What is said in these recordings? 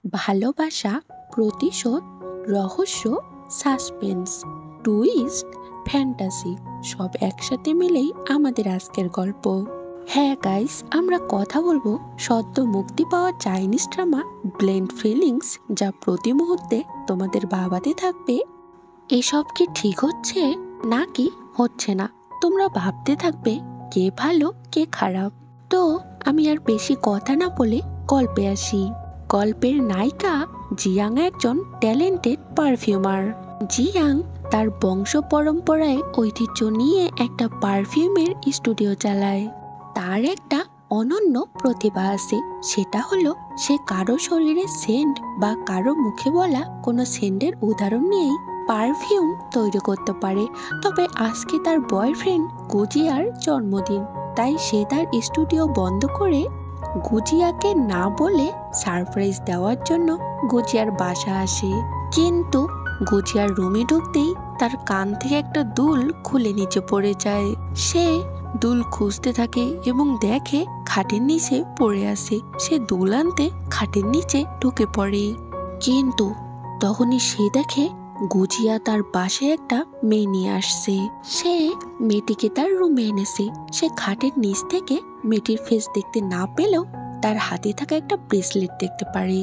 ভালোবাসা, প্রতিশোধ, রহস্য, সাসপেন্স, টুইস্ট, ফ্যান্টাসি সব একসাথে মিলেই আমাদের আজকের গল্প। হ্যাঁ গাইস, আমরা কথা বলবো সদ্য মুক্তি পাওয়া চাইনিজ ড্রামা ব্লেন্ড ফিলিংস, যা প্রতি মুহূর্তে তোমাদের ভাবাতে থাকবে এসব কি ঠিক হচ্ছে নাকি হচ্ছে না। তোমরা ভাবতে থাকবে কে ভালো কে খারাপ। তো আমি আর বেশি কথা না বলে গল্পে আসি। গল্পের নায়িকা জিয়াং একজন ট্যালেন্টেড পারফিউমার। জিয়াং তার বংশ পরম্পরায় ঐতিহ্য নিয়ে একটা পারফিউমের স্টুডিও চালায়। তার একটা অনন্য প্রতিভা আছে, সেটা হলো সে কারো শরীরে সেন্ট বা কারো মুখে বলা কোনো সেন্টের উদাহরণ নিয়েই পারফিউম তৈরি করতে পারে। তবে আজকে তার বয়ফ্রেন্ড গুজিয়ার জন্মদিন, তাই সে তার স্টুডিও বন্ধ করে গুজিয়াকে না বলে সারপ্রাইজ দেওয়ার জন্য গুজিয়ার বাসা আসে। কিন্তু গুজিয়ার রুমে ঢুকতেই তার কান থেকে একটা দুল খুলে নিচে পড়ে যায়। সে দুল খুঁজতে থাকে এবং দেখে খাটের নিচে পড়ে আছে। সে দুল আনতে খাটের নিচে ঢুকে পড়ে, কিন্তু তখনই সে দেখে গুজিয়া তার বাসায় একটা মেয়ে নিয়ে আসছে। সে মেয়েটিকে তার রুমে এনেছে। সে খাটের নিচ থেকে মেয়েটির ফেস দেখতে না পেলেও তার হাতে থাকা একটা ব্রেসলেট দেখতে পারে।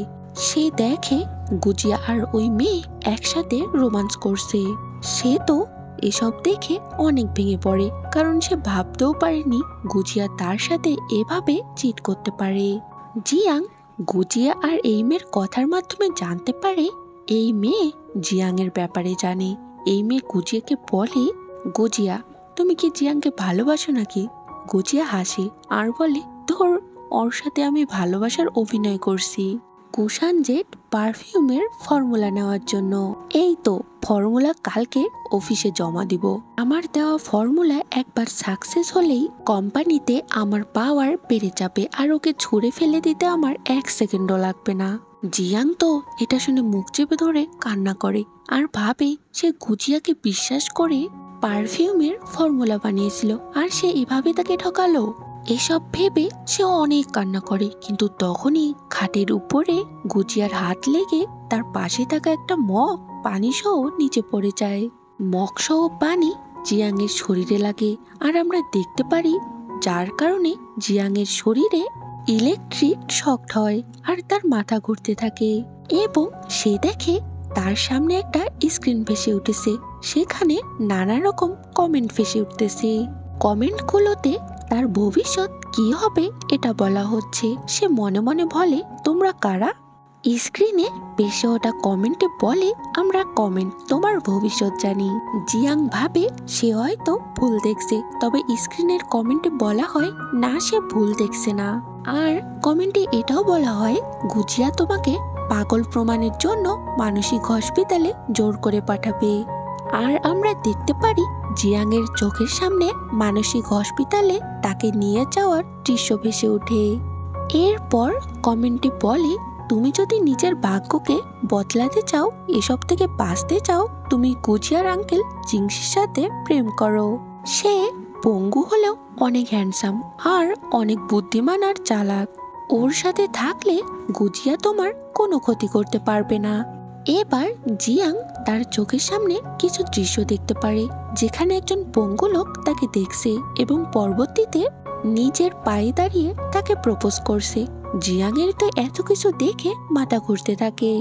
সে দেখে গুজিয়া আর ওই মেয়ে একসাথে রোমান্স করছে। সে তো এসব দেখে অনেক ভেঙে পড়ে, কারণ সে ভাবতেও পারেনি গুজিয়া তার সাথে এভাবে চিট করতে পারে। জিয়াং গুজিয়া আর এই মেয়ের কথার মাধ্যমে জানতে পারে এই মেয়ে জিয়াং এর ব্যাপারে জানে। এই মেয়ে গুজিয়াকে বলে, গুজিয়া তুমি কি জিয়াংকে ভালোবাসো নাকি? গুজিয়া হাসে আর বলে, ধর, ওর সাথে আমি ভালোবাসার অভিনয় করছি কুশানজেট পারফিউমের ফর্মুলা নেওয়ার জন্য। এই তো ফর্মুলা কালকে অফিসে জমা দিব। আমার দেওয়া ফর্মুলা একবার সাকসেস হলেই কোম্পানিতে আমার পাওয়ার বেড়ে যাবে, আর ওকে ছুঁড়ে ফেলে দিতে আমার 1 সেকেন্ডও লাগবে না। জিয়াং তো এটা শুনে মুখ চেপে ধরে কান্না করে আর ভাবে সে গুজিয়াকে বিশ্বাস করে পারফিউমের ফর্মুলা বানিয়েছিল, আর সে এভাবে তাকে ঠকালো। এসব ভেবে সে অনেক কান্না করে, কিন্তু তখনই খাটের উপরে গুজিয়ার হাত লেগে তার পাশে থাকা একটা মগ পানি সহ নিচে পড়ে যায়। মগ সহ পানি জিয়াং এর শরীরে লাগে, আর আমরা দেখতে পারি যার কারণে জিয়াং এর শরীরে ইলেকট্রিক শক হয় আর তার মাথা ঘুরতে থাকে। এবং সে দেখে তার সামনে একটা স্ক্রিন ভেসে উঠেছে, সেখানে নানা রকম কমেন্ট ভেসে উঠতেছে। কমেন্টগুলোতে তার ভবিষ্যৎ কি হবে এটা বলা হচ্ছে। সে মনে মনে বলে, তোমরা কারা? স্ক্রিনে ভেসে ওঠা কমেন্টে বলে, আমরা কমেন্ট তোমার ভবিষ্যৎ জানি। জিয়াং ভাবে সে হয়তো ভুল দেখছে, তবে স্ক্রিনের কমেন্টে বলা হয় না, সে ভুল দেখছে না। আর কমেন্টে এটাও বলা হয়, গুজিয়া তোমাকে পাগল প্রমাণের জন্য মানসিক হসপিটালে জোর করে পাঠাবে। আর আমরা দেখতে পারি জিয়াং এর চোখের সামনে মানসিক হসপিটালে তাকে নিয়ে যাওয়ার দৃশ্য ভেসে ওঠে। এরপর কমেন্টে বলে, তুমি যদি নিজের ভাগ্যকে বদলাতে চাও, এসব থেকে বাঁচতে চাও, তুমি গুজিয়ার আঙ্কেল জিংসির সাথে প্রেম করো। সে পঙ্গু হলেও অনেক হ্যান্ডসাম আর অনেক বুদ্ধিমান আর চালাক। ওর সাথে থাকলে গুজিয়া তোমার কোনো ক্ষতি করতে পারবে না। এবার জিয়াং তার চোখের সামনে কিছু দৃশ্য দেখতে পারে, যেখানে একজন পঙ্গু লোক তাকে দেখছে এবং পরবর্তীতে নিজের পায়ে দাঁড়িয়ে তাকে প্রপোজ করছে। জিয়াং এর তো এত কিছু দেখে মাথা ঘুরতে থাকে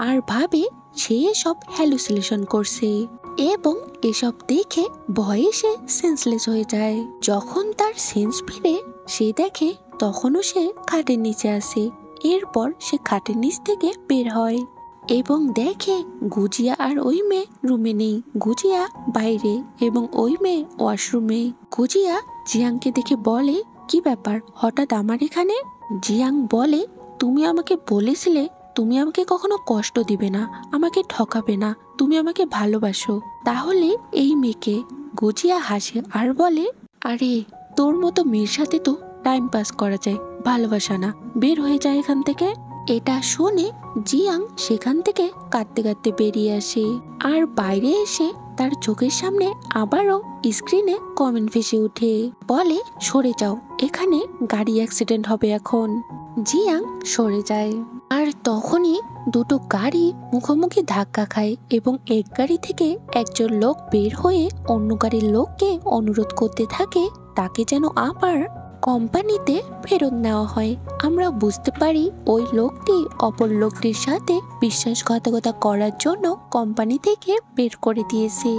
আর ভাবে সে এসব হ্যালুসিনেশন করছে, এবং এসব দেখে ভয়ে সে সেন্সলেস হয়ে যায়। যখন তার সেন্স ফিরে সে দেখে তখনও সে খাটের নিচে আসে। এরপর সে খাটের নিচ থেকে বের হয় এবং দেখে গুজিয়া আর ওই মেয়ে রুমে নেই। গুজিয়া বাইরে এবং ওই মেয়ে ওয়াশরুমে। গুজিয়া জিয়াংকে দেখে বলে, কি ব্যাপার হঠাৎ আমার এখানে? জিয়াং বলে, তুমি আমাকে বলেছিলে তুমি আমাকে কখনো কষ্ট দিবে না, আমাকে ঠকাবে না, তুমি আমাকে ভালোবাসো, তাহলে এই মেয়েকে? গুজিয়া হাসে আর বলে, আরে তোর মতো মেয়ের সাথে তো টাইম পাস করা যায়, ভালোবাসা না, বের হয়ে যায় এখান থেকে। এটা শুনে জিয়াং সেখান থেকে কাঁদতে কাঁদতে বেরিয়ে আসে, আর বাইরে এসে তার চোখের সামনে আবারও স্ক্রিনে কমেন্ট ভেসে ওঠে, বলে, সরে যাও, এখানে গাড়ি অ্যাক্সিডেন্ট হবে এখন। জিয়াং সরে যায়। আর তখনই দুটো গাড়ি মুখোমুখি ধাক্কা খায় এবং এক গাড়ি থেকে একজন লোক বের হয়ে অন্য গাড়ির লোককে অনুরোধ করতে থাকে তাকে যেন আবার কোম্পানিতে ফেরত নেওয়া হয়। আমরা বুঝতে পারি ওই লোকটি অপর লোকটির সাথে বিশ্বাসঘাতকতা করার জন্য কোম্পানি থেকে বের করে দিয়েছে।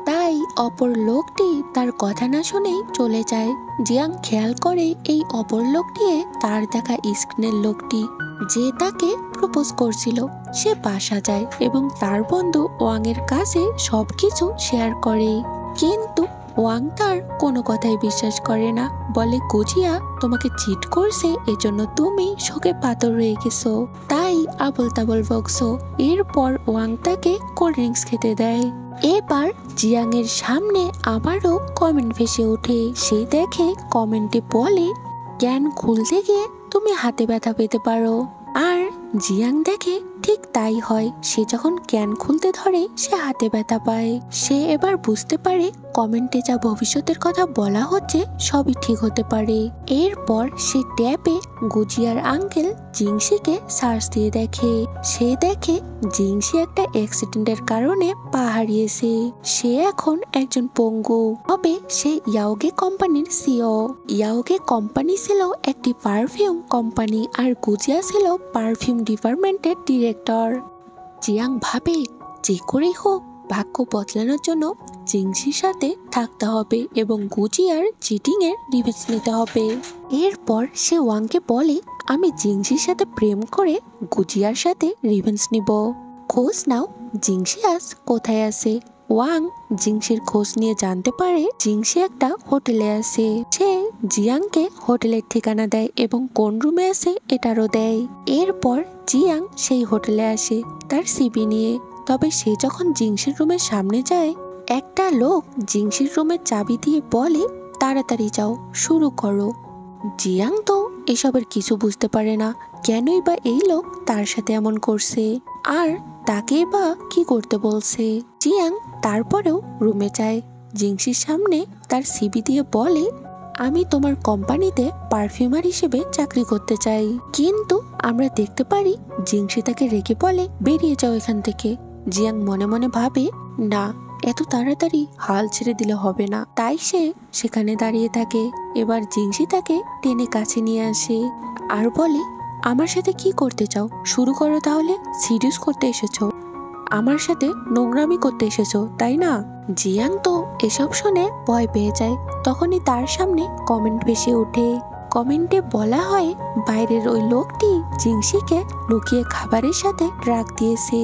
তাই অপর লোকটি তার কথা না শুনেই চলে যায়। জিয়াং খেয়াল করে এই অপর লোকটি তার দেখা স্ক্রিনের লোকটি যে তাকে প্রপোজ করছিল। সে বাসা যায় এবং তার বন্ধু ওয়াং এর কাছে সবকিছু শেয়ার করে, কিন্তু ওয়াং তার কোনো কথাই বিশ্বাস করে না। বলে গুজিয়া তোমাকে চিট করছে, এজন্য তুমি শোকে পাথর হয়ে গেছো, তাই আবল তাবল বকছো। এরপর ওয়াং তাকে কোল্ড ড্রিঙ্কস খেতে দেয়। এবার জিয়াং এর সামনে আবারও কমেন্ট ভেসে ওঠে। সে দেখে কমেন্টে বলে ক্যান খুলতে গিয়ে তুমি হাতে ব্যথা পেতে পারো। আর জিয়াং দেখে ঠিক তাই হয়। সে যখন ক্যান খুলতে ধরে সে হাতে ব্যথা পায়। সে এবার বুঝতে পারে কমেন্টে যা ভবিষ্যতের কথা বলা হচ্ছে সবই ঠিক হতে পারে। এরপর সে ট্যাবে গুজিয়ার আঙ্কেল জিংসিকে সার্চ দিয়ে দেখে। সে দেখে জিংসি একটা অ্যাক্সিডেন্টের কারণে পা হারিয়েছে। সে এখন একজন পঙ্গু। তবে সে ইয়াওগে কোম্পানির সিও। ইয়াওগে কোম্পানি ছিল একটি পারফিউম কোম্পানি আর গুজিয়া ছিল পারফিউম ডিপার্টমেন্টের ডিরেক্টর। জিয়াং ভাবে যে করেই হোক ভাগ্য বদলানোর জন্য জিংসির সাথে থাকতে হবে এবং গুজিয়ার চিটিং এর রিভেঞ্জ নিতে হবে। এরপর সে ওয়াংকে বলে আমি জিংসির সাথে প্রেম করে গুজিয়ার সাথে রিভেঞ্জ নিব। খোঁজ নাও জিংসি আজ কোথায় আছে। ওয়াং জিংসির খোঁজ নিয়ে জানতে পারে জিংসি একটা হোটেলে আছে। সে জিয়াংকে হোটেলের ঠিকানা দেয় এবং কোন রুমে আছে এটারও দেয়। এরপর জিয়াং সেই হোটেলে আসে তার সিবি নিয়ে। তবে সে যখন জিংসির রুমের সামনে যায় একটা লোক জিংসির রুমের চাবি দিয়ে বলে তাড়াতাড়ি যাও, শুরু করো। জিয়াং তো এসবের কিছু বুঝতে পারে না, কেনই বা এই লোক তার সাথে এমন করছে আর তাকে বা কি করতে বলছে। জিয়াং তারপরেও রুমে যায়। জিংসির সামনে তার সিবি দিয়ে বলে আমি তোমার কোম্পানিতে পারফিউমার হিসেবে চাকরি করতে চাই। কিন্তু আমরা দেখতে পারি জিংসি তাকে রেখে বলে বেরিয়ে যাও এখান থেকে। জিয়াং মনে মনে ভাবে না, এত তাড়াতাড়ি হাল ছেড়ে দিলে হবে না। তাই সে সেখানে দাঁড়িয়ে থাকে। এবার জিংসি তাকে টেনে কাছে নিয়ে আসে আর বলে আমার সাথে কি করতে চাও, শুরু করো তাহলে। সিরিয়াস করতে এসেছো, আমার সাথে নোংরামি করতে এসেছো তাই না। জিয়াং তো এসব শুনে ভয় পেয়ে যায়। তখনই তার সামনে কমেন্ট ভেসে ওঠে। কমেন্টে বলা হয় বাইরের ওই লোকটি জিংসিকে লুকিয়ে খাবারের সাথে ড্রাগ দিয়েছে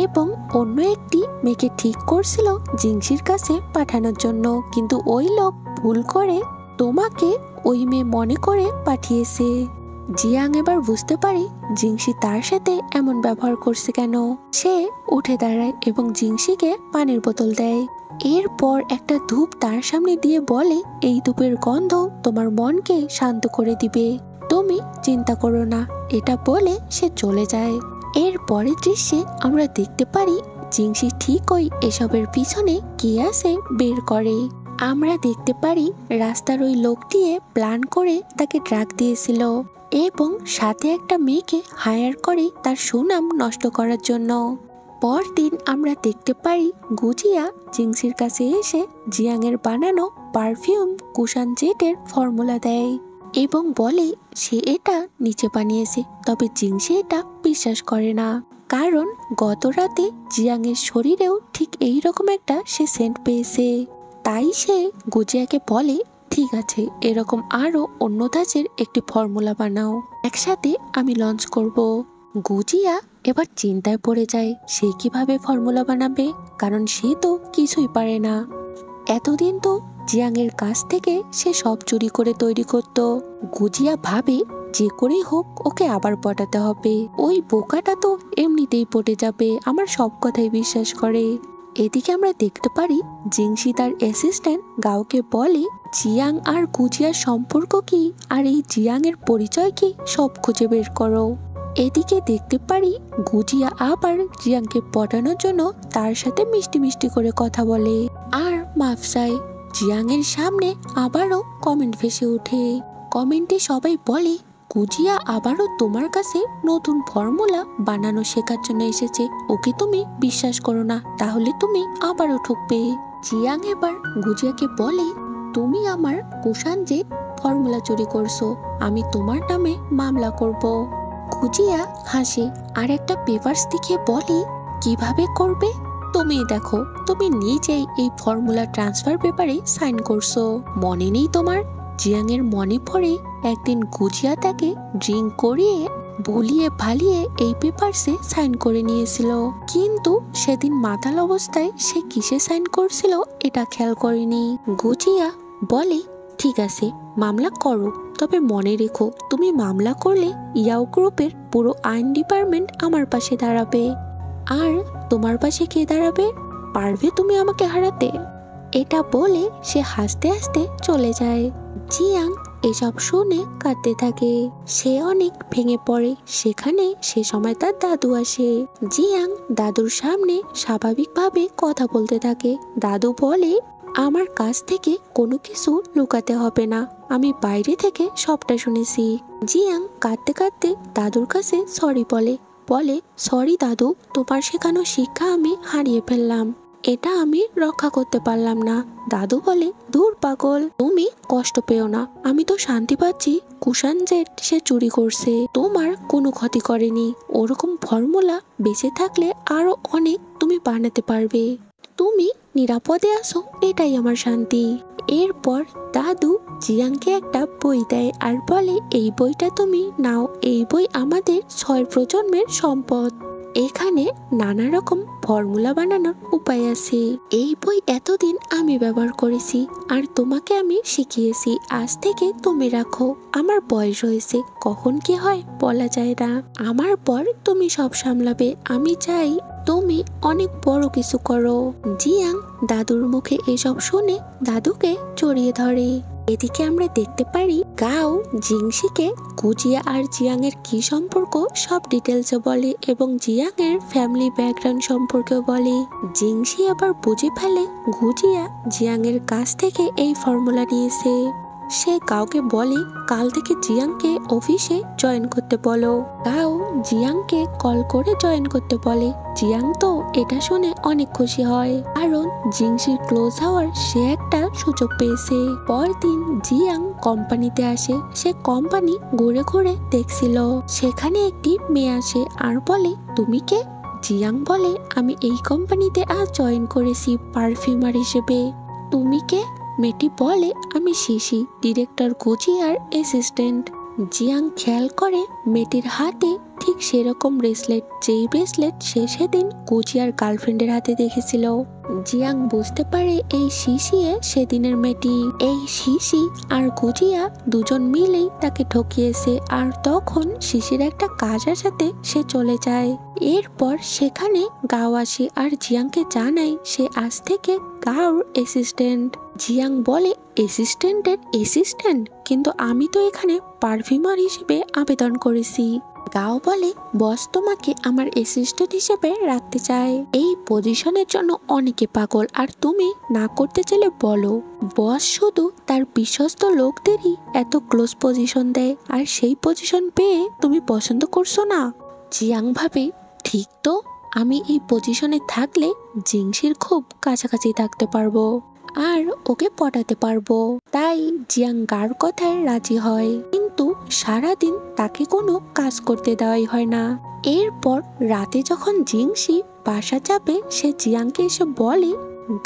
এবং অন্য একটি মেয়েকে ঠিক করছিল জিংসির কাছে পাঠানোর জন্য, কিন্তু ওই লোক ভুল করে তোমাকে ওই মেয়ে মনে করে পাঠিয়েছে। জিয়াং এবার বুঝতে পারে জিংসি তার সাথে এমন ব্যবহার করছে কেন। সে উঠে দাঁড়ায় এবং জিংসিকে পানির বোতল দেয়। এরপর একটা ধূপ তার সামনে দিয়ে বলে এই ধূপের গন্ধ তোমার মনকে শান্ত করে দিবে, তুমি চিন্তা করো না। এটা বলে সে চলে যায়। এর পরের দৃশ্যে আমরা দেখতে পারি জিংসি ঠিকই এসবের পিছনে কি আছে বের করে। আমরা দেখতে পারি রাস্তার ওই লোকটি প্ল্যান করে তাকে ড্রাগ দিয়েছিল এবং সাথে একটা মেয়েকে হায়ার করে তার সুনাম নষ্ট করার জন্য। পরদিন আমরা দেখতে পারি গুজিয়া জিংসির কাছে এসে জিয়াং এর বানানো পারফিউম কুশান জেটের ফর্মুলা দেয় এবং বলে সে এটা নিচে বানিয়েছে। তবে জিংসি এটা বিশ্বাস করে না, কারণ গত রাতে জিয়াং এর শরীরেও ঠিক এই রকম একটা সে সেন্ট পেয়েছে। তাই সে গুজিয়াকে বলে ঠিক আছে, এরকম আরো অন্য ধাঁচের একটি ফর্মুলা বানাও, একসাথে আমি লঞ্চ করব। গুজিয়া এবার চিন্তায় পড়ে যায় সে কিভাবে ফর্মুলা বানাবে, কারণ সে তো কিছুই পারে না। এতদিন তো জিয়াং এর কাছ থেকে সে সব চুরি করে তৈরি করত। গুজিয়া ভাবে যে করেই হোক ওকে আবার পটাতে হবে, ওই বোকাটা তো এমনিতেই পটে যাবে, আমার সব কথাই বিশ্বাস করে। এদিকে আমরা দেখতে পারি জিংসি তার অ্যাসিস্ট্যান্ট গাওকে বলে জিয়াং আর গুজিয়ার সম্পর্ক কি আর এই জিয়াং এর পরিচয় কি সব খুঁজে বের করো। এদিকে দেখতে পারি গুজিয়া আবার জিয়াংকে পটানোর জন্য তার সাথে মিষ্টি মিষ্টি করে কথা বলে আর মাফ চায়। জিয়াং এর সামনে আবারও কমেন্ট ভেসে ওঠে। কমেন্টে সবাই বলে গুজিয়া আবারও তোমার কাছে নতুন ফর্মুলা বানানো শেখার জন্য এসেছে। ওকে তুমি বিশ্বাস করো না, তাহলে তুমি আবারও ঠকবে। জিয়াং এবার গুজিয়াকে বলে, তুমি আমার কুষাণজেট ফর্মুলা চুরি করছো, আমি তোমার নামে মামলা করব। গুজিয়া হাসে আর একটা পেপারস দেখিয়ে বলে, কিভাবে করবে? তুমি দেখো, তুমি নিজেই এই ফর্মুলা ট্রান্সফার পেপারে সাইন করছো, মনে নেই তোমার? জিয়াং এর মনে পড়ে একদিন গুজিয়া তাকে ড্রিঙ্ক করিয়ে ভুলিয়ে ভালিয়ে এই পেপারসে সাইন করে নিয়েছিল, কিন্তু সেদিন মাতাল অবস্থায় সে কিসে সাইন করছিল এটা খেয়াল করেনি। গুজিয়া বলে, ঠিক আছে মামলা করো, তবে মনে রেখো তুমি মামলা করলে ইয়াও গ্রুপের পুরো আইন ডিপার্টমেন্ট আমার পাশে দাঁড়াবে। আর তোমার পাশে কে দাঁড়াবে? পারবে তুমি আমাকে হারাতে? এটা বলে সে হাসতে হাসতে চলে যায়। জিয়াং এসব শুনে কাঁদতে থাকে, সে অনেক ভেঙে পড়ে। সেখানে সে সময় তার দাদু আসে। জিয়াং দাদুর সামনে স্বাভাবিকভাবে কথা বলতে থাকে। দাদু বলে, আমার কাছ থেকে কোনো কিছু লুকাতে হবে না, আমি বাইরে থেকে সবটা শুনেছি। জিয়াং কাঁদতে কাঁদতে দাদুর কাছে সরি বলে, সরি দাদু, তোমার শেখানো শিক্ষা আমি হারিয়ে ফেললাম, এটা আমি রক্ষা করতে পারলাম না। দাদু বলে, দূর পাগল, তুমি কষ্ট পেও না, আমি তো শান্তি পাচ্ছি কুষাণজেট সে চুরি করছে, তোমার কোনো ক্ষতি করেনি। ওরকম ফর্মুলা বেঁচে থাকলে আরো অনেক তুমি বানাতে পারবে, তুমি নিরাপদে আসো, এটাই আমার শান্তি। এরপর দাদু জিয়াংকে একটা বই দেয় আর বলে, এই বইটা তুমি নাও, এই বই আমাদের 6 প্রজন্মের সম্পদ, এখানে নানা রকম ফর্মুলা বানানোর উপায় আছে। এই বই এতদিন আমি ব্যবহার করেছি আর তোমাকে আমি শিখিয়েছি, আজ থেকে তুমি রাখো। আমার বয়স হয়েছে, কখন কি হয় বলা যায় না, আমার পর তুমি সব সামলাবে, আমি চাই তুমি অনেক বড় কিছু করো। জিয়াং দাদুর মুখে এসব শুনে দাদুকে জড়িয়ে ধরে। এদিকে আমরা দেখতে পারি গাও জিংসিকে গুজিয়া আর জিয়াং এর কি সম্পর্ক সব ডিটেলসে বলে এবং জিয়াং এর ফ্যামিলি ব্যাকগ্রাউন্ড সম্পর্কে বলে। জিংসি আবার বুঝে ফেলে গুজিয়া জিয়াং এর কাছ থেকে এই ফর্মুলা নিয়েছে। সে গাওকে বলে, কাল থেকে জিয়াংকে অফিসে জয়েন করতে বলো। গাও জিয়াংকে কল করে জয়েন করতে বলে। জিয়াং তো এটা শুনে অনেক খুশি হয়, কারণ জিংসির ক্লোজ হওয়ার সে একটা সুযোগ পেয়েছে। পরদিন জিয়াং কোম্পানিতে আসে। সে কোম্পানি ঘুরে ঘুরে দেখছিল। সেখানে একটি মেয়ে আসে আর বলে, তুমি কে? জিয়াং বলে, আমি এই কোম্পানিতে আজ জয়েন করেছি পারফিউমার হিসেবে। তুমি কে? মেয়েটি বলে, আমি শিশি, ডিরেক্টর গুজিয়ার অ্যাসিস্ট্যান্ট। জিয়াং খেয়াল করে মেয়েটির হাতে ঠিক সেরকম ব্রেসলেট, যেই ব্রেসলেট সে সেদিন গুজিয়ার গার্লফ্রেন্ডের হাতে দেখেছিল। জিয়াং বুঝতে পারে এই শিশি সেদিনের মেয়েটি। এই শিশি আর গুজিয়া দুজন মিলেই তাকে ঠকিয়েছে, আর তখন শিশির একটা কাজের সাথে সে চলে যায়। এরপর সেখানে গাও আসে আর জিয়াংকে জানায় সে আজ থেকে গাওর অ্যাসিস্ট্যান্ট। জিয়াং বলে, অ্যাসিস্ট্যান্টের অ্যাসিস্ট্যান্ট? কিন্তু আমি তো এখানে পারফিউমার হিসেবে আবেদন করেছি। গাও বলে, বস তোমাকে আমার অ্যাসিস্ট্যান্ট হিসেবে রাখতে চায়। এই পজিশনের জন্য অনেকে পাগল, আর তুমি না করতে চাইলে বলো। বস শুধু তার বিশ্বস্ত লোকদেরই এত ক্লোজ পজিশন দেয়, আর সেই পজিশন পেয়ে তুমি পছন্দ করছো না। জিয়াং ভাবে, ঠিক তো, আমি এই পজিশনে থাকলে জিংসির খুব কাছাকাছি থাকতে পারবো আর ওকে পটাতে পারবো। তাই জিয়াং গার কথায় রাজি হয়, কিন্তু সারাদিন তাকে কোনো কাজ করতে দেওয়াই হয় না। এরপর রাতে যখন জিংসি বাসা যাবে, সে জিয়াংকে এসে বলে,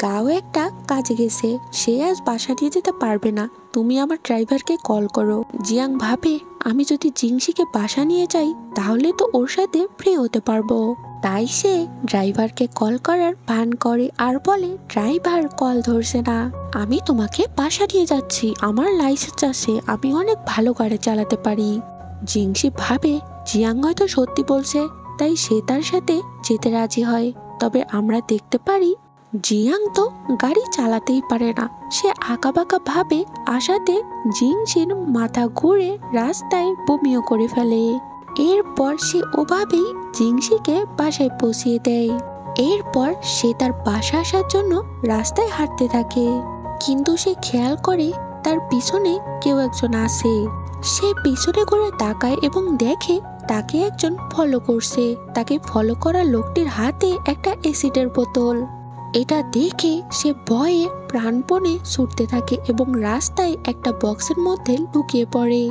গাও একটা কাজে গেছে, সে আজ বাসা দিয়ে যেতে পারবে না, তুমি আমার ড্রাইভারকে কল করো। জিয়াং ভাবে, আমি যদি জিংসিকে বাসা নিয়ে যাই তাহলে তো ওর সাথে ফ্রি হতে পারবো। তাই সে ড্রাইভারকে কল করার ভান করে আর বলে, ড্রাইভার কল ধরছে না, আমি তোমাকে বাসা নিয়ে যাচ্ছি, আমার লাইসেন্স আছে, আমি অনেক ভালো গাড়ি চালাতে পারি। জিংসি ভাবে জিয়াং হয়তো সত্যি বলছে, তাই সে তার সাথে যেতে রাজি হয়। তবে আমরা দেখতে পারি জিয়াং তো গাড়ি চালাতেই পারে না। সে আঁকাবাঁকা ভাবে আসাতে জিংসির মাথা ঘুরে রাস্তায় বমিও করে ফেলে। এরপর সে ওভাবেই জিংসিকে বাসায় পৌঁছিয়ে দেয়। এরপর সে তার বাসা আসার জন্য রাস্তায় হাঁটতে থাকে, কিন্তু সে খেয়াল করে তার পিছনে কেউ একজন আসে। সে পিছনে করে তাকায় এবং দেখে তাকে একজন ফলো করছে। তাকে ফলো করা লোকটির হাতে একটা অ্যাসিডের বোতল। এটা দেখে সে ভয়ে প্রাণপণে ছুটতে থাকে এবং রাস্তায় একটা বক্সের মধ্যে লুকিয়ে পড়ে।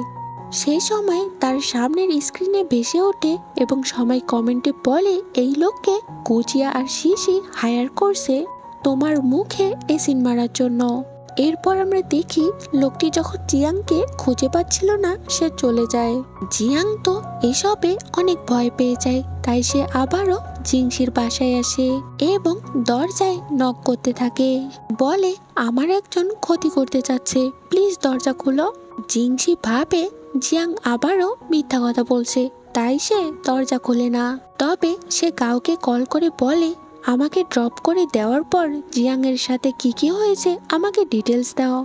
সেই সময় তার সামনের স্ক্রিনে ভেসে ওঠে এবং সবাই কমেন্টে বলে এই লোককে গুজিয়া আর শিশি হায়ার করছে তোমার মুখে অ্যাসিড মারার জন্য। এরপর আমরা দেখি লোকটি যখন জিয়াংকে খুঁজে পাচ্ছিল না সে চলে যায়। জিয়াং তো এসবে অনেক ভয় পেয়ে যায়, তাই সে আবারও জিংসির বাসায় আসে এবং দরজায় নক করতে থাকে। বলে আমার একজন ক্ষতি করতে চাচ্ছে, প্লিজ দরজা খুলো। জিংসি ভাবে জিয়াং আবারও মিথ্যা কথা বলছে, তাই সে দরজা খোলে না। তবে সে কাউকে কল করে বলে আমাকে ড্রপ করে দেওয়ার পর জিয়াং এর সাথে কি হয়েছে আমাকে ডিটেলস দাও।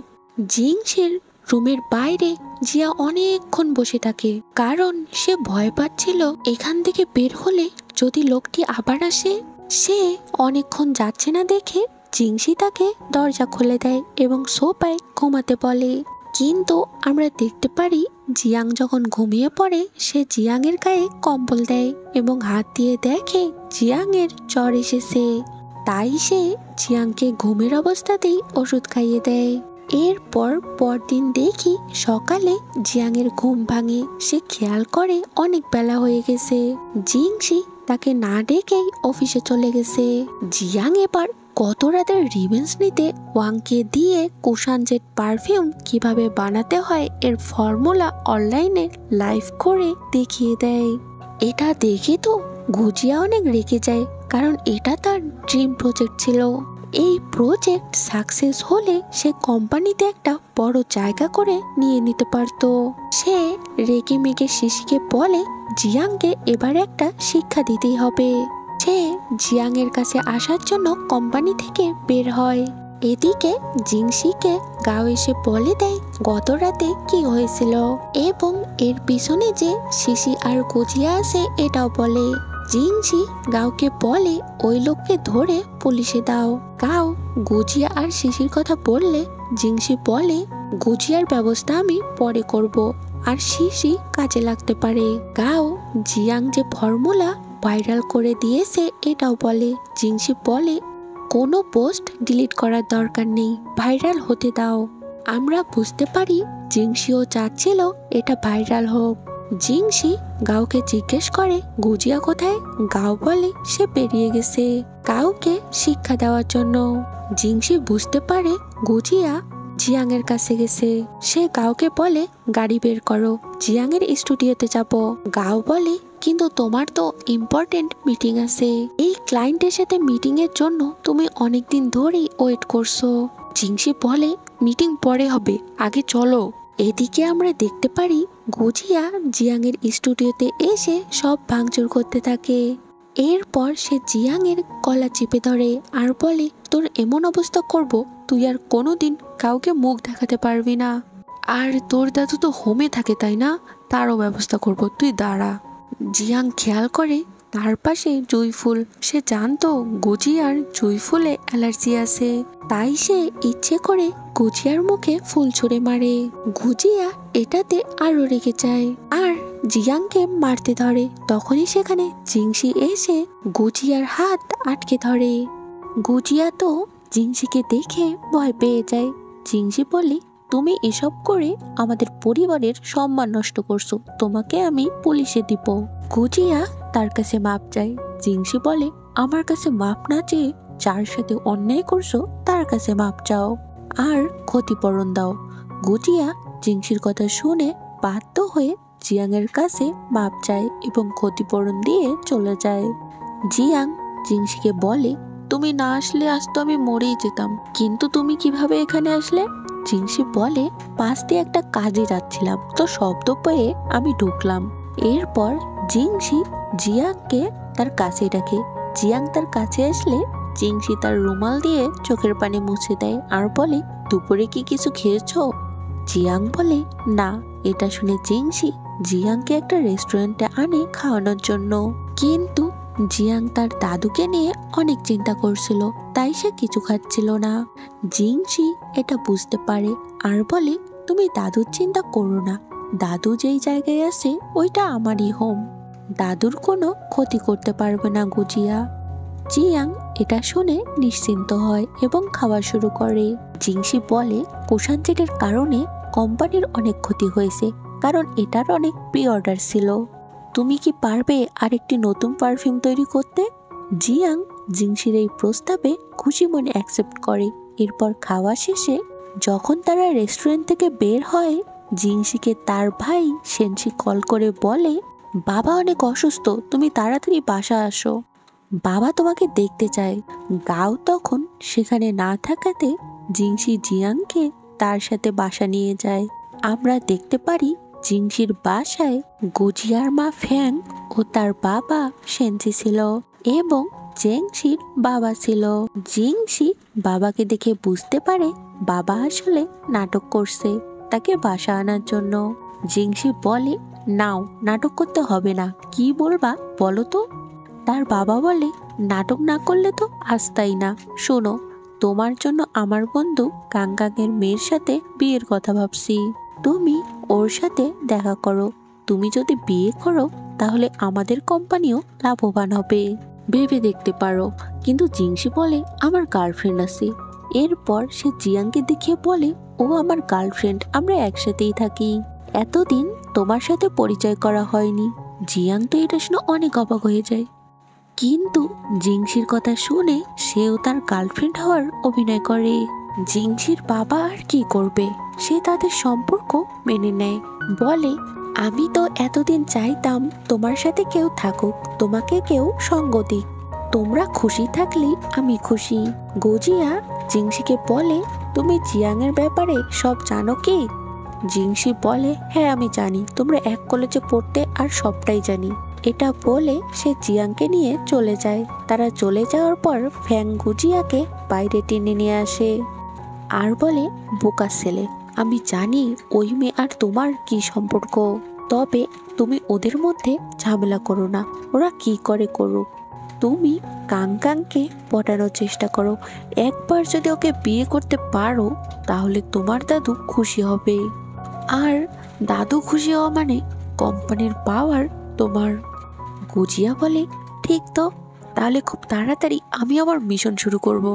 জিংসির রুমের বাইরে জিয়া অনেকক্ষণ বসে থাকে, কারণ সে ভয় পাচ্ছিল এখান থেকে বের হলে যদি লোকটি আবার আসে। সে অনেকক্ষণ যাচ্ছে না দেখে জিংসি তাকে দরজা খুলে দেয় এবং সোফায় ঘুমাতে বলে। কিন্তু আমরা দেখতে পারি জিয়াং যখন ঘুমিয়ে পড়ে সে জিয়াং এর গায়ে কম্বল দেয় এবং হাত দিয়ে দেখে জিয়াং এর জ্বর এসেছে। তাই সে জিয়াংকে ঘুমের অবস্থাতেই ওষুধ খাইয়ে দেয়। এরপর পরদিন দেখি সকালে জিয়াং এর ঘুম ভাঙে। সে খেয়াল করে অনেক বেলা হয়ে গেছে। জিংসি তাকে না ডেকেই অফিসে চলে গেছে। জিয়াং এবার গত রাতের রিভেঞ্জ নিতে ওয়াংকে দিয়ে কুশানজেট পারফিউম কিভাবে বানাতে হয় এর ফর্মুলা অনলাইনে লাইভ করে দেখিয়ে দেয়। এটা দেখে তো গুজিয়া অনেক রেগে যায়, কারণ এটা তার ড্রিম প্রজেক্ট ছিল। এই প্রজেক্ট সাকসেস হলে সে কোম্পানিতে একটা বড় জায়গা করে নিয়ে নিতে পারত। সে রেগে মেগে শিশিকে বলে জিয়াংকে এবার একটা শিক্ষা দিতেই হবে। সে জিয়াং এর কাছে আসার জন্য কোম্পানি থেকে বের হয়। এদিকে জিংসিকে গাও এসে বলে দেয় গত রাতে কি হয়েছিল এবং এর পিছনে যে শিশি আর গুজিয়া আছে এটাও বলে। জিংসি গাওকে বলে ওই লোককে ধরে পুলিশে দাও। গাও গুজিয়া আর শিশির কথা বললে জিংসি বলে গুজিয়ার ব্যবস্থা আমি পরে করব, আর শিশি কাজে লাগতে পারে। গাও জিয়াং যে ফর্মুলা ভাইরাল করে দিয়েছে এটাও বলে। জিংসি বলে কোনো পোস্ট ডিলিট করার দরকার নেই, ভাইরাল হতে দাও। আমরা বুঝতে পারি জিংসিও চাচ্ছিল এটা ভাইরাল হোক। জিংসি গাওকে জিজ্ঞেস করে গুজিয়া কোথায়। গাও বলে সে বেরিয়ে গেছে কাউকে শিক্ষা দেওয়ার জন্য। জিংসি বুঝতে পারে গুজিয়া জিয়াং এর কাছে গেছে। সে গাওকে বলে গাড়ি বের করো, জিয়াং এর স্টুডিওতে যাব। গাও বলে কিন্তু তোমার তো ইম্পর্টেন্ট মিটিং আছে, এই ক্লায়েন্টের সাথে মিটিং এর জন্য তুমি অনেকদিন ধরেই ওয়েট করছো। জিংসি বলে মিটিং পরে হবে, আগে চলো। এদিকে আমরা দেখতে পারি গুজিয়া জিয়াং এর স্টুডিওতে এসে সব ভাঙচুর করতে থাকে। এরপর সে জিয়াং এর গলা চেপে ধরে আর বলে তোর এমন অবস্থা করব তুই আর কোনোদিন কাউকে মুখ দেখাতে পারবি না। আর তোর দাদু তো হোমে থাকে তাই না, তারও ব্যবস্থা করব, তুই দাঁড়া। জিয়াং খেয়াল করে তার পাশে জুঁই ফুল। সে জানতো গুজিয়ার জুঁই ফুলে অ্যালার্জি আছে, তাই সে ইচ্ছে করে গুজিয়ার মুখে ফুল ছুঁড়ে মারে। গুজিয়া এটাতে আরো রেগে যায় আর জিয়াংকে মারতে ধরে। তখনই সেখানে জিংসি এসে গুজিয়ার হাত আটকে ধরে। গুজিয়া তো জিংসিকে দেখে ভয় পেয়ে যায়। জিংসি বলে তুমি এসব করে আমাদের পরিবারের সম্মান নষ্ট করছো, তোমাকে আমি পুলিশে দিব। গুজিয়া তার কাছে মাপ চায়। জিংসি বলে আমার কাছে মাপ না চেয়ে যার সাথে অন্যায় করছো তার কাছে মাপ চাও আর ক্ষতিপূরণ দাও। গুজিয়া জিংসির কথা শুনে বাধ্য হয়ে জিয়াং এর কাছে মাপ চায় এবং ক্ষতিপূরণ দিয়ে চলে যায়। জিয়াং জিংসিকে বলে তুমি না আসলে আজ তো আমি মরেই যেতাম, কিন্তু তুমি কিভাবে এখানে আসলে? জিংসি বলে পাশ দিয়ে একটা কাজে যাচ্ছিলাম তো শব্দ পেয়ে আমি ঢুকলাম। এরপর জিংসি জিয়াংকে তার কাছে ডাকে। জিয়াং তার কাছে আসলে জিংসি তার রুমাল দিয়ে চোখের পানি মুছে দেয় আর বলে দুপুরে কি কিছু খেয়েছো? জিয়াং বলে না। এটা শুনে জিংসি জিয়াংকে একটা রেস্টুরেন্টে আনে খাওয়ানোর জন্য, কিন্তু জিয়াং তার দাদুকে নিয়ে অনেক চিন্তা করছিল, তাই সে কিছু খাচ্ছিল না। জিংসি এটা বুঝতে পারে আর বলে তুমি দাদুর চিন্তা করো না, দাদু যেই জায়গায় আছে ওইটা আমারই হোম, দাদুর কোনো ক্ষতি করতে পারবে না গুজিয়া। জিয়াং এটা শুনে নিশ্চিন্ত হয় এবং খাওয়া শুরু করে। জিংসি বলে প্রশান্তির কারণে কোম্পানির অনেক ক্ষতি হয়েছে, কারণ এটার অনেক প্রি অর্ডার ছিল। তুমি কি পারবে আরেকটি নতুন পারফিউম তৈরি করতে? জিয়াং জিংসির এই প্রস্তাবে খুশি মনে অ্যাকসেপ্ট করে। এরপর খাওয়া শেষে যখন তারা রেস্টুরেন্ট থেকে বের হয়, জিংসিকে তার ভাই সেনসি কল করে বলে, বাবা অনেক অসুস্থ, তুমি তাড়াতাড়ি বাসা আসো, বাবা তোমাকে দেখতে চায়। গাও তখন সেখানে না থাকাতে জিংসি জিয়াংকে তার সাথে বাসা নিয়ে যায়। আমরা দেখতে পারি জিংসির বাসায় গুজিয়ার মা ফ্যাং ও তার বাবা সেনসি ছিল এবং জিংসির বাবা ছিল। জিংসি বাবাকে দেখে বুঝতে পারে বাবা আসলে নাটক করছে তাকে বাসা আনার জন্য। জিংসি বলে, নাও, নাটক করতে হবে না, কি বলবা বলো তো। তার বাবা বলে, নাটক না করলে তো আসতাই না। শোনো, তোমার জন্য আমার বন্ধু কাংকাংয়ের মেয়ের সাথে বিয়ের কথা ভাবছি, তুমি ওর সাথে দেখা করো। তুমি যদি বিয়ে করো তাহলে আমাদের কোম্পানিও লাভবান হবে, ভেবে দেখতে পারো। কিন্তু জিংসি বলে, আমার গার্লফ্রেন্ড আছে। এরপর সে জিয়াংকে দেখিয়ে বলে, ও আমার গার্লফ্রেন্ড, আমরা একসাথেই থাকি, এতদিন তোমার সাথে পরিচয় করা হয়নি। জিয়াং তো এটা শুনে অনেক অবাক হয়ে যায়, কিন্তু জিংসির কথা শুনে সেও তার গার্লফ্রেন্ড হওয়ার অভিনয় করে। জিংসির বাবা আর কি করবে, সে তাদের সম্পর্ক মেনে নেয়, বলে, আমি তো এতদিন চাইতাম তোমার সাথে কেউ থাকুক, তোমাকে কেউ সঙ্গ দিক, তোমরা খুশি থাকলেই আমি খুশি। গুজিয়া জিংসিকে বলে, তুমি জিয়াংয়ের ব্যাপারে সব জানো কি? জিংসি বলে, হ্যাঁ আমি জানি, তোমরা এক কলেজে পড়তে আর সবটাই জানি। এটা বলে সে জিয়াংকে নিয়ে চলে যায়। তারা চলে যাওয়ার পর ফ্যাং গুজিয়াকে বাইরে টেনে নিয়ে আসে আর বলে, বোকা ছেলে, আমি জানি ওই মেয়ে আর তোমার কি সম্পর্ক, তবে তুমি ওদের মধ্যে ঝামেলা করো না, ওরা কি করে করুক, তুমি কাংকাংকে পটানোর চেষ্টা করো। একবার যদি ওকে বিয়ে করতে পারো তাহলে তোমার দাদু খুশি হবে, আর দাদু খুশি হওয়া মানে কোম্পানির পাওয়ার তোমার। গুজিয়া বলে, ঠিক তো, তাহলে খুব তাড়াতাড়ি আমি আমার মিশন শুরু করব।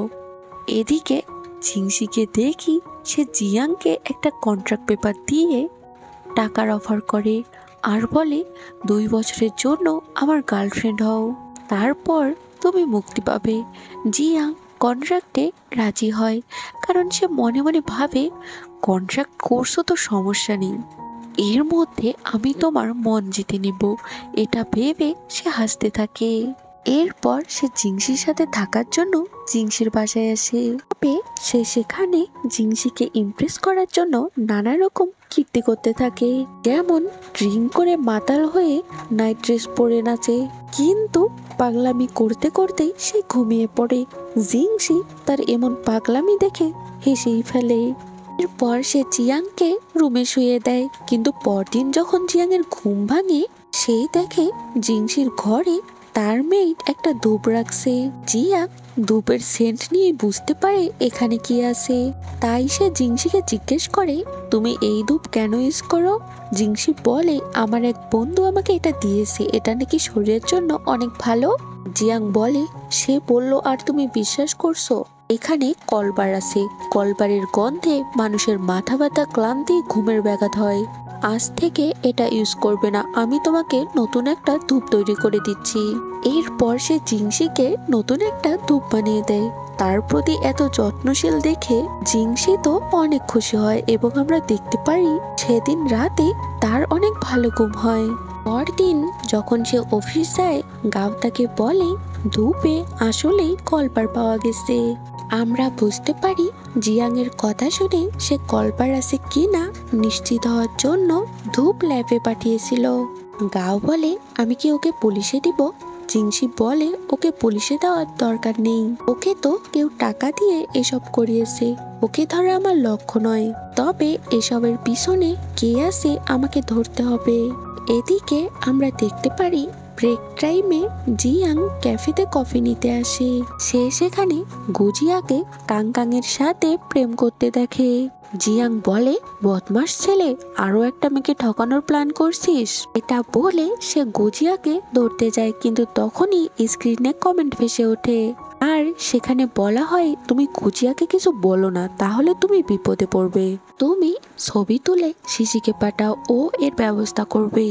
এদিকে জিংসিকে দেখি সে জিয়াংকে একটা কন্ট্রাক্ট পেপার দিয়ে টাকার অফার করে আর বলে, 2 বছরের জন্য আমার গার্লফ্রেন্ড হও, তারপর তুমি মুক্তি পাবে। জিয়াং কন্ট্রাক্টে রাজি হয়, কারণ সে মনে মনে ভাবে, কন্ট্রাক্ট করছো তো সমস্যা নেই, এর মধ্যে আমি তোমার মন জিতে নেব, এটা ভেবে সে হাসতে থাকে। এরপর সে জিংসির সাথে থাকার জন্য জিংসির বাসায় আসে, তবে সে সেখানে জিংসিকে ইমপ্রেস করার জন্য নানা রকম কীর্তি করতে থাকে, যেমন ড্রিঙ্ক করে মাতাল হয়ে নাইট ড্রেস পরে নাচে, কিন্তু পাগলামি করতে করতেই সে ঘুমিয়ে পড়ে। জিংসি তার এমন পাগলামি দেখে হেসেই ফেলে। এরপর সে জিয়াংকে রুমে শুয়ে দেয়, কিন্তু পরদিন যখন জিয়াংয়ের ঘুম ভাঙে সে দেখে জিংসির ঘরে তার মেয়েট একটা ধূপ রাখছে। জিয়াং ধূপের সেন্ট নিয়ে বুঝতে পারে এখানে কি আছে, তাই সে জিংসিকে জিজ্ঞেস করে, তুমি এই ধূপ কেন ইউজ করো? জিংসি বলে, আমার এক বন্ধু আমাকে এটা দিয়েছে, এটা নাকি শরীরের জন্য অনেক ভালো। জিয়াং বলে, সে বলল আর তুমি বিশ্বাস করছো? এখানে কলবার আছে, কলবারের গন্ধে মানুষের মাথা ব্যথা, ক্লান্তি, ঘুমের ব্যাঘাত হয়, আজ থেকে এটা ইউজ করবে না, আমি তোমাকে নতুন একটা ধূপ তৈরি করে দিচ্ছি। এরপর সে জিংসিকে নতুন একটা ধূপ বানিয়ে দেয়। তার প্রতি এত যত্নশীল দেখে জিংসি তো অনেক খুশি হয় এবং আমরা দেখতে পারি সেদিন রাতে তার অনেক ভালো ঘুম হয়। পরদিন যখন সে অফিস যায়, গাও তাকে বলে, ধূপে আসলেই কলবার পাওয়া গেছে। আমরা বুঝতে পারি জিয়াংয়ের কথা শুনে সে কলবার আছে কিনা নিশ্চিত হওয়ার জন্য ধূপ ল্যাবে পাঠিয়েছিল। গাও বলে, আমি কি ওকে পুলিশে দিব? জিংসি বলে, ওকে পুলিশে দেওয়ার দরকার নেই, ওকে তো কেউ টাকা দিয়ে এসব করিয়েছে, ওকে ধরা আমার লক্ষ্য নয়, তবে এসবের পিছনে কে আছে আমাকে ধরতে হবে। এদিকে আমরা দেখতে পারি ব্রেক টাইমে জিয়াং ক্যাফেতে কফি নিতে আসে। সে সেখানে গুজিয়াকে কাংকাংয়ের সাথে প্রেম করতে দেখে। জিয়াং বলে, বদমাস ছেলে, আরো একটা মেয়েকে ঠকানোর প্ল্যান করছিস। এটা বলে সে গুজিয়াকে ধরতে যায়, কিন্তু তখনই স্ক্রিনে কমেন্ট ভেসে ওঠে আর সেখানে বলা হয়, তুমি গুজিয়াকে কিছু বলো না, তাহলে তুমি বিপদে পড়বে। তুমি ছবি তুলে শিশিকে পাঠাও, ও এর ব্যবস্থা করবে।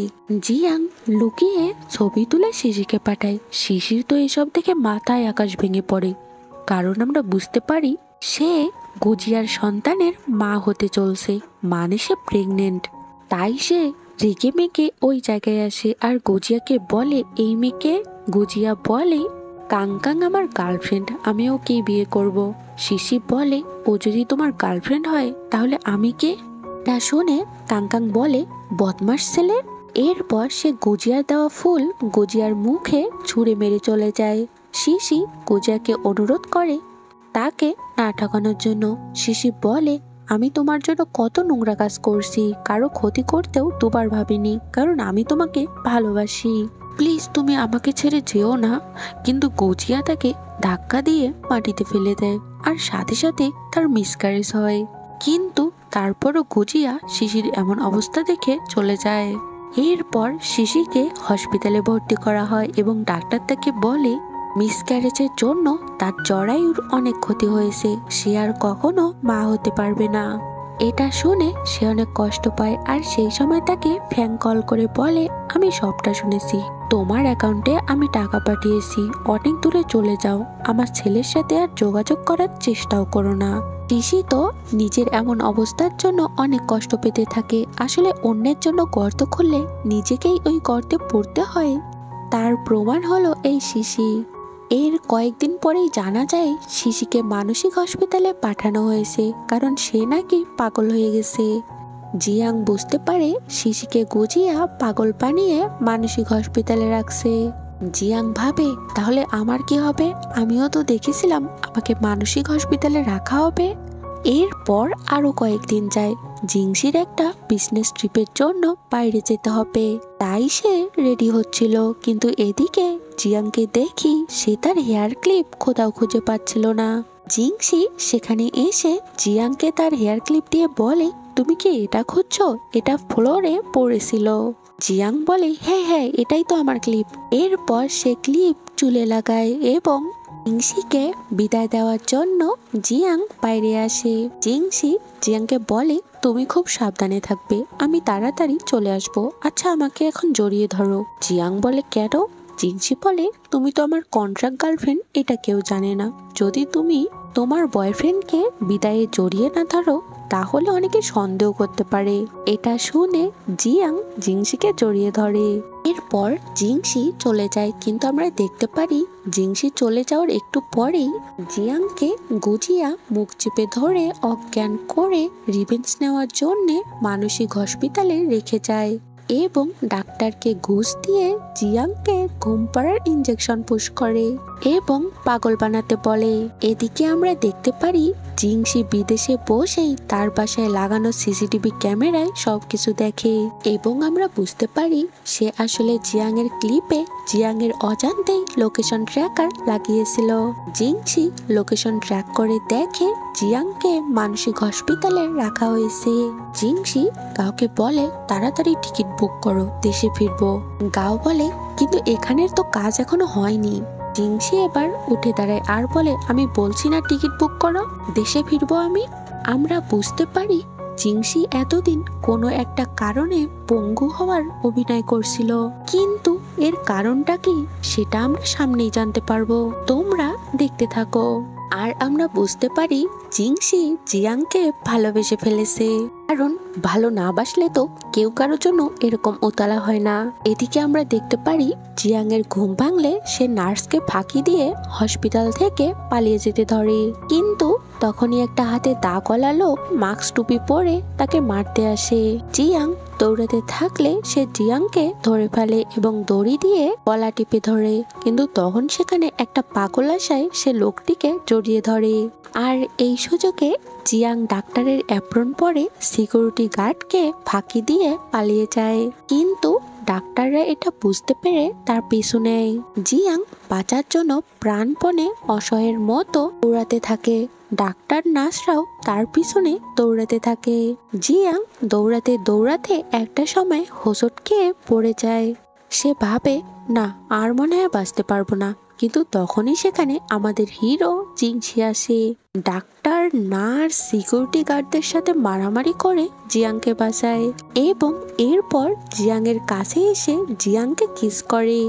জিয়াং লুকিয়ে ছবি তুলে শিশিকে পাঠায়। শিশির তো এসব দেখে মাথায় আকাশ ভেঙে পড়ে, কারণ আমরা বুঝতে পারি সে গুজিয়ার সন্তানের মা হতে চলছে, মানে সে প্রেগনেন্ট। তাই সে রেগে মেগে ওই জায়গায় আসে আর গুজিয়াকে বলে, এই মেয়েকে। গুজিয়া বলে, কাংকাং আমার গার্লফ্রেন্ড, আমি ওকে বিয়ে করব। শিশি বলে, ও যদি তোমার গার্লফ্রেন্ড হয় তাহলে আমি কে? তা শুনে কাংকাং বলে, বদমাস ছেলে। এরপর সে গুজিয়ার দেওয়া ফুল গুজিয়ার মুখে ছুঁড়ে মেরে চলে যায়। শিশি গুজিয়াকে অনুরোধ করে তাকে না ঠকানোর জন্য। শিশি বলে, আমি তোমার জন্য কত নোংরা কাজ করছি, কারো ক্ষতি করতেও দুবার ভাবিনি, কারণ আমি তোমাকে ভালোবাসি। প্লিজ তুমি আমাকে ছেড়ে যেও না। কিন্তু গুজিয়া তাকে ধাক্কা দিয়ে মাটিতে ফেলে দেয় আর সাথে সাথে তার মিসক্যারেজ হয়। কিন্তু তারপরও গুজিয়া শিশির এমন অবস্থা দেখে চলে যায়। এরপর শিশিকে হসপিটালে ভর্তি করা হয় এবং ডাক্তার তাকে বলে, মিসক্যারেজের জন্য তার জরায়ুর অনেক ক্ষতি হয়েছে, সে আর কখনো মা হতে পারবে না। এটা শুনে সে অনেক কষ্ট পায় আর সেই সময় তাকে ফ্যাং কল করে বলে, আমি সবটা শুনেছি, তোমার অ্যাকাউন্টে আমি টাকা পাঠিয়েছি, অনেক দূরে চলে যাও, আমার ছেলের সাথে আর যোগাযোগ করার চেষ্টাও করো না। শিশি তো নিজের এমন অবস্থার জন্য অনেক কষ্ট পেতে থাকে। আসলে অন্যের জন্য গর্ত খুললে নিজেকেই ওই গর্তে পড়তে হয়, তার প্রমাণ হলো এই শিশি। এর কয়েকদিন পরেই জানা যায় শিশিকে মানসিক হসপিটালে পাঠানো হয়েছে, কারণ সে নাকি পাগল হয়ে গেছে। জিয়াং বুঝতে পারে শিশিকে গুজিয়া পাগল বানিয়ে মানসিক হসপিটালে রাখছে। জিয়াং ভাবে, তাহলে আমার কি হবে? আমিও তো দেখেছিলাম আমাকে মানসিক হসপিটালে রাখা হবে। এরপর আরো কয়েকদিন যায়। জিংসির একটা বিজনেস ট্রিপের জন্য বাইরে যেতে হবে, তাই সে রেডি হচ্ছিল। কিন্তু এদিকে জিয়াংকে দেখি সে তার হেয়ার ক্লিপ কোথাও খুঁজে পাচ্ছিল না। জিংসি সেখানে এসে জিয়াংকে তার হেয়ার ক্লিপ দিয়ে বলে, তুমি কি এটা খুঁজছো? এটা ফ্লোরে পড়েছিল। জিয়াং বলে, হ্যাঁ হ্যাঁ, এটাই তো আমার ক্লিপ। এরপর সে ক্লিপ চুলে লাগায় এবং জিংসিকে বিদায় দেওয়ার জন্য জিয়াং বাইরে আসে। জিংসি জিয়াংকে বলে, তুমি খুব সাবধানে থাকবে, আমি তাড়াতাড়ি চলে আসব। আচ্ছা, আমাকে এখন জড়িয়ে ধরো। জিয়াং বলে, কেন? জিংসি বলে, তুমি তো আমার কন্ট্রাক্ট গার্লফ্রেন্ড, এটা কেউ জানে না। যদি তুমি তোমার বয়ফ্রেন্ডকে বিদায়ে জড়িয়ে না ধরো তাহলে অনেকে সন্দেহ করতে পারে। এটা শুনে জিয়াং জিংসিকে জড়িয়ে ধরে। এরপর জিংসি চলে যায়, কিন্তু আমরা দেখতে পারি জিংসি চলে যাওয়ার একটু পরেই জিয়াংকে গুজিয়া মুখ চেপে ধরে অজ্ঞান করে রিভেঞ্জ নেওয়ার জন্য মানসিক হসপিটালে রেখে যায় এবং ডাক্তারকে ঘুষ দিয়ে জিয়াংকে ঘুম পাড়ার ইঞ্জেকশন পুশ করে এবং পাগল বানাতে বলে। এদিকে আমরা দেখতে পারি জিংসি বিদেশে বসেই তার বাসায় লাগানো সিসিটিভি ক্যামেরায় সবকিছু দেখে এবং আমরা বুঝতে পারি সে আসলে জিয়াং এর ক্লিপে জিয়াং এর অজান্তেই লোকেশন ট্র্যাকার লাগিয়েছিল। জিংসি লোকেশন ট্র্যাক করে দেখে জিয়াংকে মানসিক হসপিটালে রাখা হয়েছে। জিংসি কাউকে বলে, তাড়াতাড়ি টিকিট বুক করো, দেশে ফিরবো। গাও বলে, কিন্তু এখানের তো কাজ এখনো হয়নি। জিংসি এবার উঠে দাঁড়ায় আর বলে, আমি বলছি না টিকিট বুক করো, দেশে ফিরবো আমি। আমরা বুঝতে পারি জিংসি এতদিন কোনো একটা কারণে পঙ্গু হওয়ার অভিনয় করছিল, কিন্তু এর কারণটা কি সেটা আমরা সামনেই জানতে পারবো। তোমরা দেখতে থাকো। আর আমরা বুঝতে পারি জিংসি জিয়াংকে ভালোবেসে ফেলেছে, কারণ ভালো না বাসলে তো কেউ কারোর জন্য এরকম উতলা হয় না। এদিকে আমরা দেখতে পারি জিয়াং এর ঘুম ভাঙলে সে নার্সকে ফাঁকি দিয়ে হসপিটাল থেকে পালিয়ে যেতে ধরে, কিন্তু তখনই একটা হাতে দাগওয়ালা লোক মাস্ক টুপি পরে তাকে মারতে আসে। জিয়াং দৌড়াতে থাকলে সে জিয়াংকে ধরে ফেলে এবং দড়ি দিয়ে গলা টিপে ধরে, কিন্তু তখন সেখানে একটা পাগল আসায় সে লোকটিকে জড়িয়ে ধরে। আর এই সুযোগে জিয়াং ডাক্তারের অ্যাপ্রন পরে সিকিউরিটি গার্ডকে ফাঁকি দিয়ে পালিয়ে যায়, কিন্তু ডাক্তাররা এটা বুঝতে পেরে তার পিছু নেয়। জিয়াং বাঁচার জন্য প্রাণপণে অসহায়ের মতো দৌড়াতে থাকে। ডাক্তার নার্সরাও তার পিছনে দৌড়াতে থাকে। জিয়াং দৌড়াতে দৌড়াতে একটা সময় হোঁচট খেয়ে পড়ে যায়। সে ভাবে না, আর মনে হয় বাঁচতে পারবো না। কিন্তু তখনই সেখানে আমাদের হিরো জিংসি আসে। ডাক্তার, নার্স, সিকিউরিটি গার্ডদের সাথে মারামারি করে জিয়াংকে বাঁচায় এবং এরপর জিয়াংয়ের কাছে এসে জিয়াংকে কিস করে।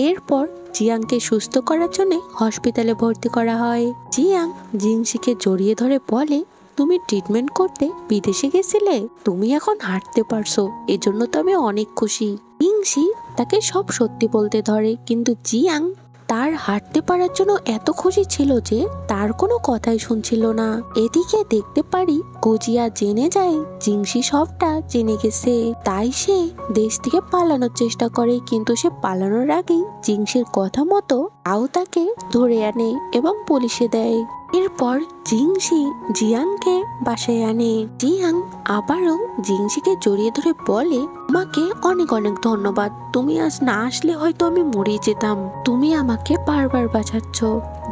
এরপর জিয়াংকে সুস্থ করার জন্য হসপিটালে ভর্তি করা হয়। জিয়াং জিংসিকে জড়িয়ে ধরে বলে, তুমি ট্রিটমেন্ট করতে বিদেশে গেছিলে, তুমি এখন হাঁটতে পারছো, এজন্য তো আমি অনেক খুশি। জিংসি তাকে সব সত্যি বলতে ধরে, কিন্তু জিয়াং তার হাঁটতে পারার জন্য এত খুশি ছিল যে তার কোনো কথাই শুনছিল না। এদিকে দেখতে পারি গুজিয়া জেনে যায় জিংসি সবটা জেনে গেছে। তাই সে দেশ থেকে পালানোর চেষ্টা করে, কিন্তু সে পালানোর আগেই জিংসির কথা মতো তাও তাকে ধরে আনে এবং পুলিশে দেয়। এরপর জিংসি জিয়াংকে বাসায় আনে। জিয়াং আবারও জিংসিকে জড়িয়ে ধরে বলে, তোমাকে অনেক অনেক ধন্যবাদ, তুমি আজ না আসলে হয়তো আমি মরে যেতাম, তুমি আমাকে বারবার বাঁচাচ্ছ।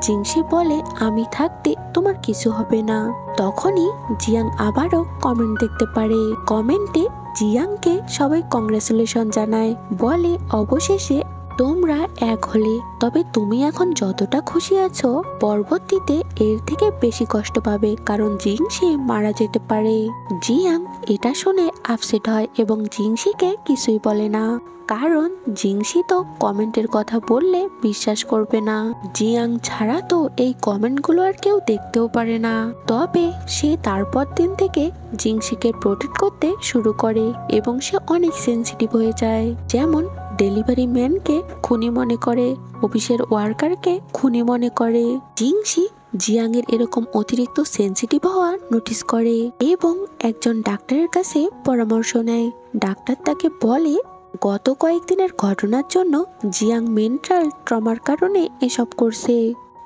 জিংসি বলে, আমি থাকতে তোমার কিছু হবে না। তখনই জিয়াং আবারও কমেন্ট দেখতে পারে। কমেন্টে জিয়াংকে সবাই কংগ্রেচুলেশন জানায়, বলে অবশেষে তোমরা এক হলে, তবে তুমি এখন যতটা খুশি আছো পরবর্তীতে এর থেকে বেশি কষ্ট পাবে, কারণ জিংসি মারা যেতে পারে। জিয়াং এটা শুনে আপসেট হয় এবং জিংসিকে কিছুই বলে না, কারণ জিংসি তো কমেন্টের কথা বললে বিশ্বাস করবে না। জিয়াং ছাড়া তো এই কমেন্টগুলো আর কেউ দেখতেও পারে না। তবে সে তারপর দিন থেকে জিংসিকে প্রোটেক্ট করতে শুরু করে এবং সে অনেক সেন্সিটিভ হয়ে যায়। যেমন ডেলিভারি ম্যানকে খুনি মনে করে, অফিসের ওয়ার্কারকে খুনি মনে করে। জিংসি জিয়াংয়ের এরকম অতিরিক্ত সেন্সিটিভ হওয়া নোটিস করে এবং একজন ডাক্তারের কাছে পরামর্শ নেয়। ডাক্তার তাকে বলে, গত কয়েকদিনের ঘটনার জন্য জিয়াং মেন্টাল ট্রমার কারণে এসব করছে,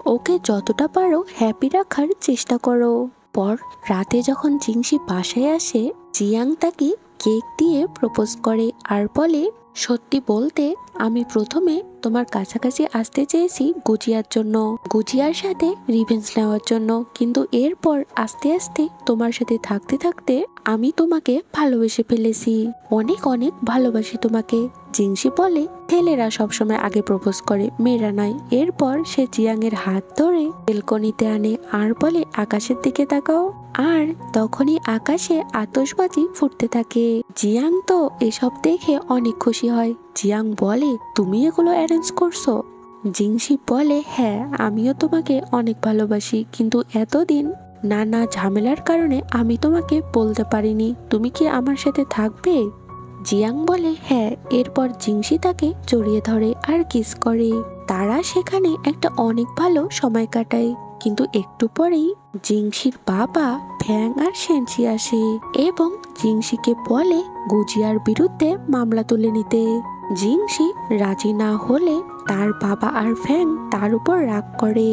ওকে যতটা পারো হ্যাপি রাখার চেষ্টা করো। পর রাতে যখন জিংসি বাসায় আসে, জিয়াং তাকে কেক দিয়ে প্রপোজ করে আর বলে, সত্যি বলতে আমি প্রথমে তোমার কাছাকাছি আসতে চেয়েছি গুজিয়ার জন্য, গুজিয়ার সাথে রিভেঞ্জ নেওয়ার জন্য, কিন্তু এরপর আস্তে আস্তে তোমার সাথে থাকতে থাকতে আমি তোমাকে ভালোবেসে ফেলেছি, অনেক অনেক ভালোবাসি তোমাকে। জিংসি বলে, ছেলেরা সবসময় আগে প্রপোজ করে, মেয়েরা নয়। এরপর সে জিয়াংয়ের হাত ধরে বেলকনিতে আনে আর বলে, আকাশের দিকে তাকাও। আর তখনই আকাশে আতশবাজি ফুটতে থাকে। জিয়াং তো এসব দেখে অনেক খুশি হয়। জিয়াং বলে, তুমি এগুলো অ্যারেঞ্জ করছো? জিংসি বলে, হ্যাঁ, আমিও তোমাকে অনেক ভালোবাসি, কিন্তু এতদিন নানা ঝামেলার কারণে আমি তোমাকে বলতে পারিনি, তুমি কি আমার সাথে থাকবে? জিয়াং বলে, হ্যাঁ। এরপর জিংসি তাকে জড়িয়ে ধরে আর কিস করে। তারা সেখানে একটা অনেক ভালো সময় কাটায়, কিন্তু একটু পরেই জিংসির বাবা ফ্যাং আর সেনসি আসে এবং জিংসিকে বলে গুজিয়ার বিরুদ্ধে মামলা তুলে নিতে। জিংসি রাজি না হলে তার বাবা আর ফ্যাং তার উপর রাগ করে।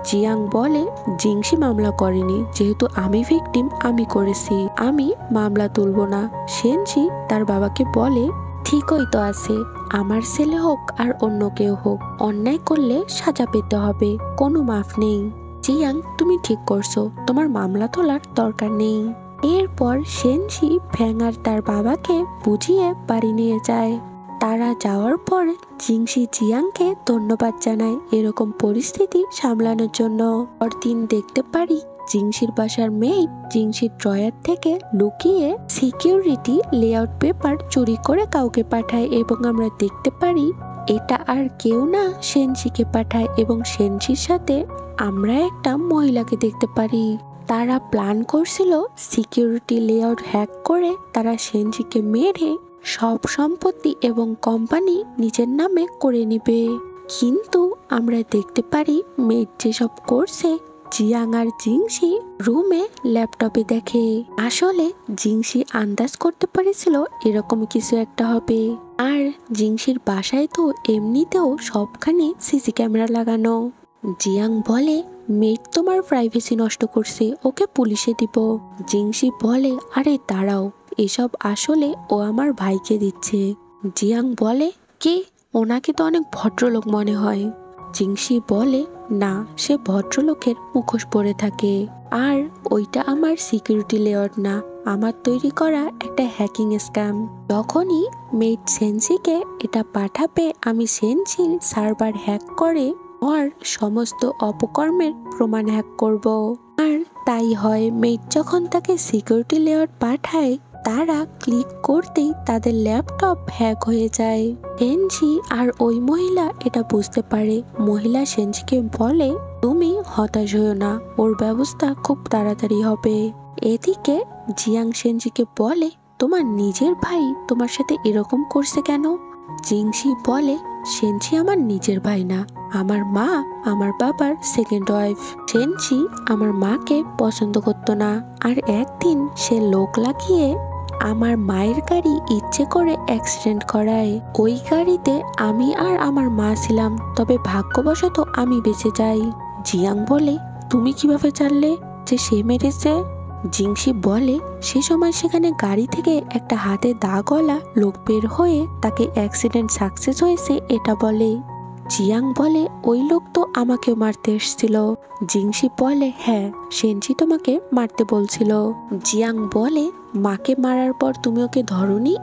জিয়াং বলে, জিংসি মামলা করেনি, যেহেতু আমি ভিকটিম, আমি করেছি, আমি মামলা তুলব না। সেনসি তার বাবাকে বলে, ঠিকই তো আছে, আমার ছেলে হোক আর অন্য কেউ হোক, অন্যায় করলে সাজা পেতে হবে, কোনো মাফ নেই। জিয়াং, তুমি ঠিক করছো, তোমার মামলা তোলার দরকার নেই। এরপর সেনসি ফ্যাং আর তার বাবাকে বুঝিয়ে বাড়ি নিয়ে যায়। তারা যাওয়ার পর জিংসি জিয়াংকে ধন্যবাদ জানায় এরকম পরিস্থিতি সামলানোর জন্য। পরদিন দেখতে পারি জিংসির বাসার মেয়ে জিংসির ড্রয়ার থেকে লুকিয়ে সিকিউরিটি লেআউট পেপার চুরি করে কাউকে পাঠায় এবং আমরা দেখতে পারি এটা আর কেউ না, সেনসিকে পাঠায় এবং সেনসির সাথে আমরা একটা মহিলাকে দেখতে পারি। তারা প্ল্যান করছিল সিকিউরিটি লেআউট হ্যাক করে তারা সেনসিকে মেরে সব সম্পত্তি এবং কোম্পানি নিজের নামে করে নেবে। কিন্তু আমরা দেখতে পারি মেয়ের যেসব করছে জিয়াং আর জিংসি রুমে ল্যাপটপে দেখে। আসলে জিংসি আন্দাজ করতে পেরেছিল এরকম কিছু একটা হবে। আর জিংসির বাসায় তো এমনিতেও সবখানে সিসি ক্যামেরা লাগানো। জিয়াং বলে, মেয়ে তোমার প্রাইভেসি নষ্ট করছে, ওকে পুলিশে দিব। জিংসি বলে, আরে দাঁড়াও, এসব আসলে ও আমার ভাইকে দিচ্ছে। জিয়াং বলে, কি, ওনাকে তো অনেক ভদ্রলোক মনে হয়। জিংসি বলে, না, সে ভদ্রলোকের মুখোশ পরে থাকে, আর ওইটা আমার সিকিউরিটি লেয়ার না, আমার তৈরি করা একটা হ্যাকিং স্ক্যাম। তখনই মেড সেনসিকে এটা পাঠাবে আমি সেনসির সার্ভার হ্যাক করে ওর সমস্ত অপকর্মের প্রমাণ হ্যাক করব। আর তাই হয়। মেড যখন তাকে সিকিউরিটি লেয়ার পাঠায়, তারা ক্লিক করতেই তাদের ল্যাপটপ হ্যাক হয়ে যায়। সেনজি আর ওই মহিলা এটা বুঝতে পারে। মহিলা সেনজিকে বলে, তুমি হতাশ হয়েও না, ওর ব্যবস্থা খুব তাড়াতাড়ি হবে। এদিকে জিয়াং সেনজিকে বলে, তোমার নিজের ভাই তোমার সাথে এরকম করছে কেন? জিংসি বলে, সেনজি আমার নিজের ভাই না, আমার মা আমার বাবার সেকেন্ড ওয়াইফ। সেনজি আমার মাকে পছন্দ করতো না, আর একদিন সে লোক লাগিয়ে আমার মায়ের গাড়ি ইচ্ছে করে অ্যাক্সিডেন্ট করায়। ওই গাড়িতে আমি আর আমার মা ছিলাম, তবে ভাগ্যবশত আমি বেঁচে যাই। জিয়াং বলে, তুমি কিভাবে জানলে যে সে মেরেছে? জিংসি বলে, সে সময় সেখানে গাড়ি থেকে একটা হাতে দাগওয়ালা লোক বের হয়ে তাকে অ্যাক্সিডেন্ট সাকসেস হয়েছে এটা বলে। জিয়াং বলে, ওই লোক তো আমাকে মারতে এসেছিল। জিংসি বলে, হ্যাঁ, সেনজি তোমাকে মারতে বলছিল। জিয়াং বলে, মাকে মারার পর তুমি ওকে ধরোনি?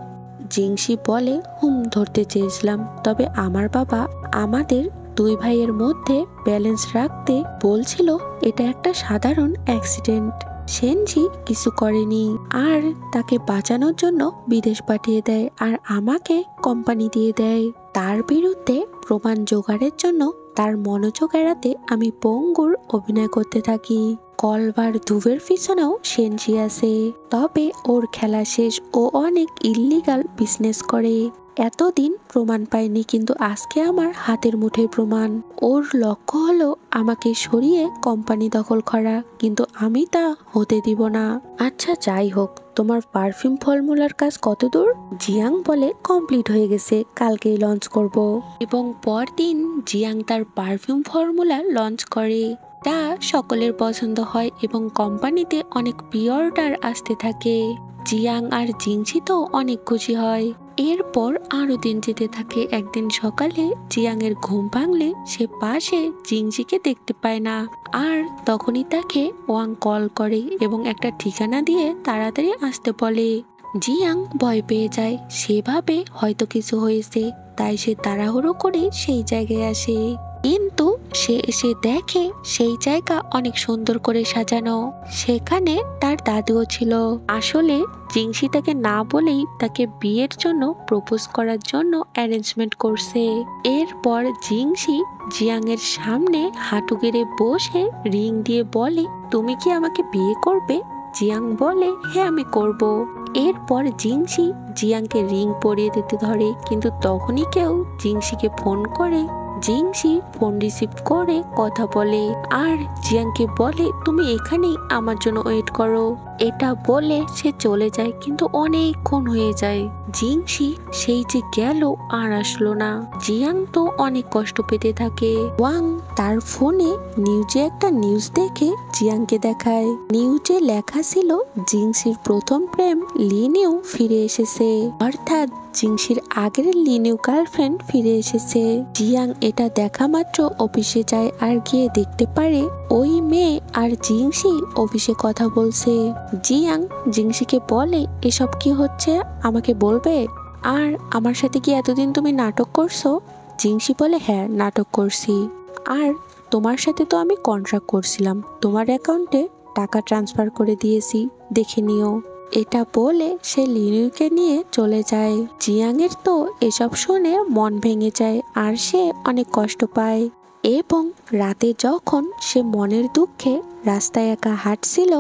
জিংসি বলে, ধরতে চেয়েছিলাম, তবে আমার বাবা আমাদের দুই ভাইয়ের মধ্যে ব্যালেন্স রাখতে বলছিল এটা একটা সাধারণ অ্যাক্সিডেন্ট। সেনজি কিছু করেনি, আর তাকে বাঁচানোর জন্য বিদেশ পাঠিয়ে দেয়, আর আমাকে কোম্পানি দিয়ে দেয়। তার বিরুদ্ধে প্রমাণ জোগাড়ের জন্য তার মনোযোগ এড়াতে আমি পঙ্গুর অভিনয় করতে থাকি। কলবার ধুবের পিছনেও সেনজি আছে, তবে ওর খেলা শেষ। ও অনেক ইল্লিগাল বিজনেস করে, এতদিন প্রমাণ পায়নি, কিন্তু আজকে আমার হাতের মুঠোয় প্রমাণ। ওর লক্ষ্য হলো আমাকে সরিয়ে কোম্পানি দখল করা, কিন্তু আমি তা হতে দিব না। আচ্ছা, যাই হোক, তোমার পারফিউম ফর্মুলার কাজ কত দূর? জিয়াং বলে, কমপ্লিট হয়ে গেছে, কালকেই লঞ্চ করব। এবং পরদিন জিয়াং তার পারফিউম ফর্মুলা লঞ্চ করে। তা সকলের পছন্দ হয় এবং কোম্পানিতে অনেক প্রি অর্ডার আসতে থাকে। জিয়াং আর জিংসি তো অনেক খুশি হয়। এরপর আরো দিন যেতে থাকে। একদিন সকালে জিয়াং এর ঘুম ভাঙলে সে পাশে জিংসিকে দেখতে পায় না, আর তখনই তাকে ওয়াং কল করে এবং একটা ঠিকানা দিয়ে তাড়াতাড়ি আসতে বলে। জিয়াং ভয় পেয়ে যায়, সেভাবে হয়তো কিছু হয়েছে, তাই সে তাড়াহুড়ো করে সেই জায়গায় আসে। কিন্তু সে এসে দেখে সেই জায়গা অনেক সুন্দর করে সাজানো, সেখানে তার দাদুও ছিল। আসলে জিংসি তাকে না বলেই তাকে বিয়ের জন্য প্রপোজ করার জন্য অ্যারেঞ্জমেন্ট করছে। এরপর জিংসি জিয়াং এর সামনে হাঁটু গেড়ে বসে রিং দিয়ে বলে, তুমি কি আমাকে বিয়ে করবে? জিয়াং বলে, হ্যাঁ, আমি করব। এরপর জিংসি জিয়াংকে রিং পরিয়ে দিতে ধরে, কিন্তু তখনই কেউ জিংসিকে ফোন করে। জিংসি ফোন রিসিভ করে কথা বলে আর জিয়াংকে বলে, তুমি এখানেই আমার জন্য ওয়েট করো। এটা বলে সে চলে যায়, কিন্তু অনেকক্ষণ হয়ে যায়। জিংসি সেই যে গেল আর আসলো না। জিয়াং তো অনেক কষ্ট পেতে থাকে। ওয়াং তার ফোনে নিউজে একটা নিউজ দেখে জিয়াংকে দেখায়। নিউজে লেখা ছিল জিংসির প্রথম প্রেম লিনিউ ফিরে এসেছে, অর্থাৎ জিংসির আগের লিনিউ গার্লফ্রেন্ড ফিরে এসেছে। জিয়াং এটা দেখা মাত্র অফিসে যায় আর গিয়ে দেখতে পারে ওই মেয়ে আর জিংসি অফিসে কথা বলছে। জিয়াং জিংসিকে বলে, এসব কি হচ্ছে আমাকে বলবে? আর আমার সাথে কি এতদিন তুমি নাটক করছো? জিংসি বলে, হ্যাঁ, নাটক করছি। আর তোমার সাথে তো আমি কন্ট্রাক্ট করছিলাম, তোমার অ্যাকাউন্টে টাকা ট্রান্সফার করে দিয়েছি, দেখে নিও। এটা বলে সে লিনিউকে নিয়ে চলে যায়। জিয়াং এর তো এসব শুনে মন ভেঙে যায় আর সে অনেক কষ্ট পায়। এবং রাতে যখন সে মনের দুঃখে রাস্তায় একা হাঁটছিল,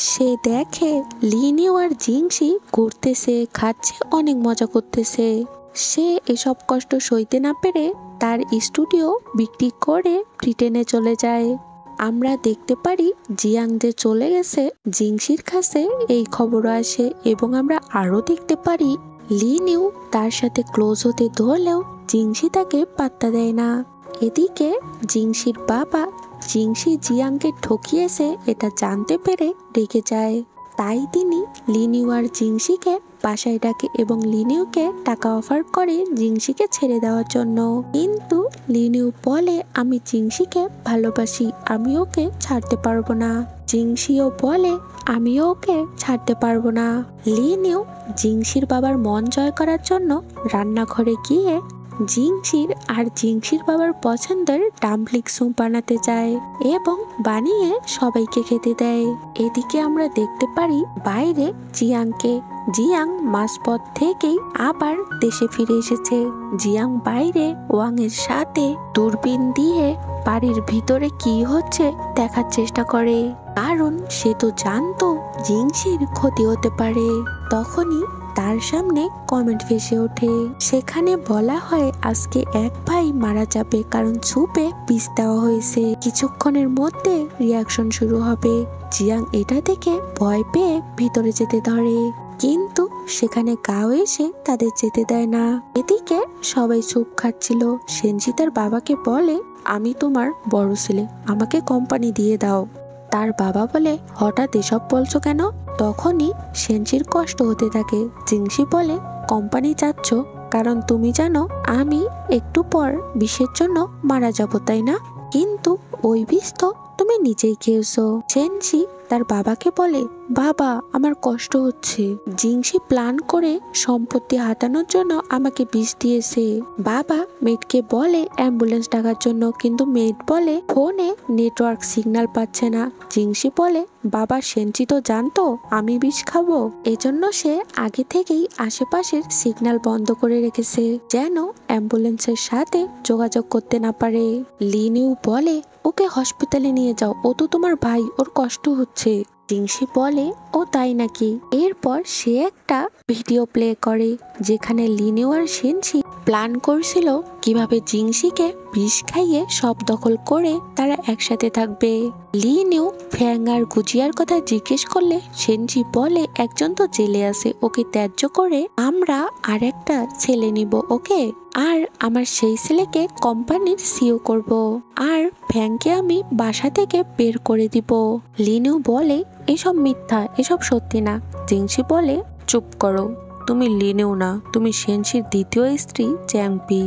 সে দেখে লিনিউ আর জিংসি ঘুরতেছে, খাচ্ছে, অনেক মজা করতেছে। সে এসব কষ্ট সইতে না পেরে তার স্টুডিও বিক্রি করে ব্রিটেনে চলে যায়। আমরা দেখতে পারি জিয়াং যে চলে গেছে, জিংসির কাছে এই খবর আসে এবং আমরা আরো দেখতে পারি লিনিউ তার সাথে ক্লোজ হতে ধরলেও জিংসি তাকে পাত্তা দেয় না। এদিকে জিংসির বাবা জিংসি জিয়াংকে ঠকিয়েছে এটা জানতে পেরে রেগে যায়, তাই তিনি লিনিউ আর জিংসিকে বাসায় ডাকে এবং লিনিউকে টাকা অফার করে জিংসিকে ছেড়ে দেওয়ার জন্য। কিন্তু লিনিউ বলে আমি জিংসিকে ভালোবাসি, আমি ওকে ছাড়তে পারবো না। জিংসিও বলে আমিও ওকে ছাড়তে পারবো না। লিনিউ জিংসির বাবার মন জয় করার জন্য রান্নাঘরে গিয়ে জিংসির বাবার পছন্দের ডাম্পলিং স্যুপ বানাতে যায় এবং বানিয়ে সবাইকে খেতে দেয়। এদিকে আমরা দেখতে পারি বাইরে জিয়াং মাঝপথ থেকেই আবার দেশে ফিরে এসেছে। জিয়াং বাইরে ওয়াং এর সাথে দূরবীন দিয়ে বাড়ির ভিতরে কি হচ্ছে দেখার চেষ্টা করে, কারণ সে তো জানতো জিংসির ক্ষতি হতে পারে। তখনই তার সামনে কমেন্ট ভেসে ওঠে, সেখানে বলা হয় আজকে এক ভাই মারা যাবে কারণ স্যুপে বিষ দেওয়া হয়েছে, কিছুক্ষণের মধ্যে রিয়াকশন শুরু হবে। জিয়াং এটা দেখে ভয় পেয়ে ভিতরে যেতে ধরে, কিন্তু সেখানে গাও এসে তাদের যেতে দেয় না। এদিকে সবাই স্যুপ খাচ্ছিল। সেনজি তার বাবাকে বলে আমি তোমার বড় ছেলে, আমাকে কোম্পানি দিয়ে দাও। তার বাবা বলে হঠাৎ এসব বলছো কেন? তখনই সেনজির কষ্ট হতে থাকে। জিংসি বলে কোম্পানি চাচ্ছ কারণ তুমি জানো আমি একটু পর বিষের জন্য মারা যাব, তাই না? কিন্তু ওই বিষ তো তুমি নিজেই খেয়েছো। সেনজি তার বাবাকে বলে বাবা আমার কষ্ট হচ্ছে, জিংসি প্ল্যান করে সম্পত্তি হাতানোর জন্য আমাকে বিষ দিয়েছে। বাবা মেয়েটকে বলে অ্যাম্বুলেন্স ডাকার জন্য, কিন্তু মেয়েট বলে ফোনে নেটওয়ার্ক সিগন্যাল পাচ্ছে না। জিংসি বলে বাবা সেনজি তো জানতো আমি বিষ খাবো, এজন্য সে আগে থেকেই আশেপাশের সিগন্যাল বন্ধ করে রেখেছে যেন অ্যাম্বুলেন্সের সাথে যোগাযোগ করতে না পারে। লিনিউ বলে ওকে হসপিটালে নিয়ে যাও, ও তো তোমার ভাই, ওর কষ্ট হচ্ছে। জিংসি বলে ও তাই নাকি। এরপর সে একটা ভিডিও প্লে করে যেখানে লিনিউ আর সেনজি প্ল্যান করছিল কিভাবে জিংসিকে বিষ খাইয়ে সব দখল করে তারা একসাথে থাকবে। লিনিউ ফ্যাং আর গুজিয়ার কথা জিজ্ঞেস করলে সেনজি বলে একজন তো জেলে আছে, ওকে ত্যায্য করে আমরা আর একটা ছেলে নিব ওকে, আর আমার সেই ছেলেকে কোম্পানির সিও করব, আর ফ্যাংকে আমি বাসা থেকে বের করে দিব। লিনিউ বলে এসব মিথ্যা, এসব সত্যি না। জিংসি বলে চুপ করো, তুমি লিনিউ না, তুমি সেনজির দ্বিতীয় স্ত্রী চ্যাংপি।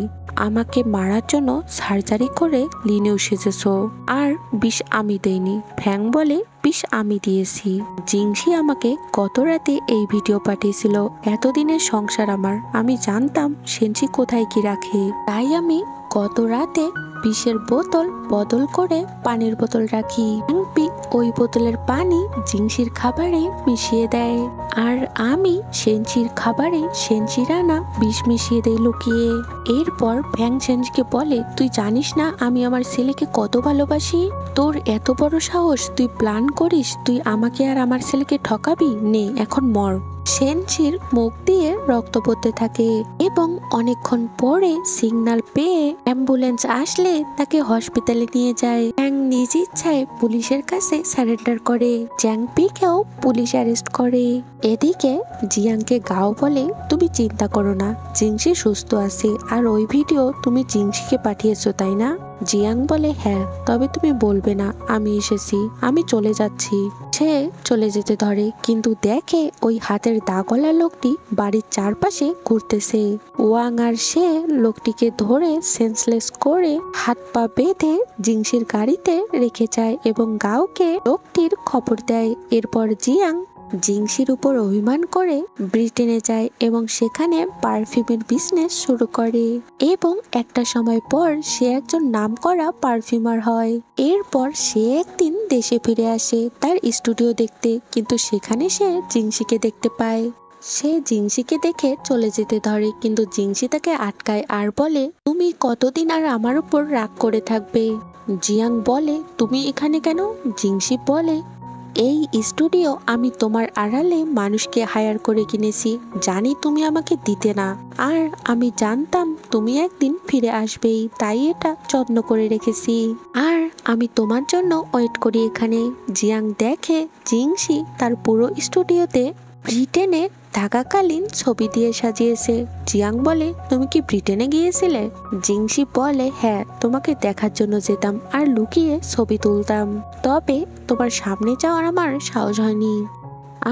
আমাকে মারার জন্য সার্জারি করে লিনিউ সেজেছো, আর বিষ আমি দেইনি। ফ্যাং বলে বিষ আমি দিয়েছি। জিংসি আমাকে গত রাতে এই ভিডিও পাঠিয়েছিল, এতদিনের সংসার আমার, আমি জানতাম সেনজি কোথায় কি রাখে, তাই আমি গত রাতে বিষের বোতল বদল করে পানির বোতল রাখি। ওই বোতলের পানি জিংসির খাবারে মিশিয়ে দেয়, আর আমি সেনজির খাবারে সেনজি রানা বিষ মিশিয়ে দেই লুকিয়ে। এরপর ফ্যাং সেনজিকে বলে তুই জানিস না আমি আমার ছেলেকে কত ভালোবাসি, তোর এত বড় সাহস, তুই প্ল্যান করিস তুই আমাকে আর আমার ছেলেকে ঠকাবি, নে এখন মর। সেনজির মুখ দিয়ে রক্ত পড়তে থাকে এবং অনেকক্ষণ পরে সিগন্যাল পেয়ে অ্যাম্বুলেন্স আসলে তাকে হসপিটালে নিয়ে যায়। ফ্যাং নিজ ইচ্ছায় পুলিশের কাছে সারেন্ডার করে। চ্যাংপিকেও পুলিশ অ্যারেস্ট করে। এদিকে জিয়াংকে গাও বলে তুমি চিন্তা করো না, জিংসি সুস্থ আছে, আর ওই ভিডিও তুমি জিংসিকে পাঠিয়েছো তাই না? জিয়াং বলে হ্যাঁ, তবে তুমি বলবে না আমি এসেছি, আমি চলে যাচ্ছি। সে চলে যেতে ধরে, কিন্তু দেখে ওই হাতের দাগওয়ালা লোকটি বাড়ির চারপাশে ঘুরতেছে। ওয়াং আর সে লোকটিকে ধরে সেন্সলেস করে হাত পা বেঁধে জিংসির গাড়িতে রেখে যায় এবং গাওকে লোকটির খবর দেয়। এরপর জিয়াং জিংসির উপর অভিমান করে ব্রিটেনে যায় এবং সেখানে পারফিউমের বিজনেস শুরু করে এবং একটা সময় পর সে একজন নামকরা পারফিউমার হয়। এরপর সে একদিন দেশে ফিরে আসে তার স্টুডিও দেখতে, কিন্তু সেখানে সে জিংসিকে দেখতে পায়। সে জিংসিকে দেখে চলে যেতে ধরে, কিন্তু জিংসি তাকে আটকায় আর বলে তুমি কতদিন আর আমার উপর রাগ করে থাকবে। জিয়াং বলে তুমি এখানে কেন? জিংসি বলে এই স্টুডিও আমি তোমার আড়ালে মানুষকে হায়ার করে কিনেছি, জানি তুমি আমাকে দিতে না, আর আমি জানতাম তুমি একদিন ফিরে আসবেই, তাই এটা যত্ন করে রেখেছি, আর আমি তোমার জন্য ওয়েট করি এখানে। জিয়াং দেখে জিংসি তার পুরো স্টুডিওতে ব্রিটেনে থাকাকালীন ছবি দিয়ে সাজিয়েছে। জিয়াং বলে তুমি কি ব্রিটেনে গিয়েছিলে? জিংসি বলে হ্যাঁ, তোমাকে দেখার জন্য যেতাম আর লুকিয়ে ছবি তুলতাম, তবে তোমার সামনে যাওয়ার আমার সাহস হয়নি।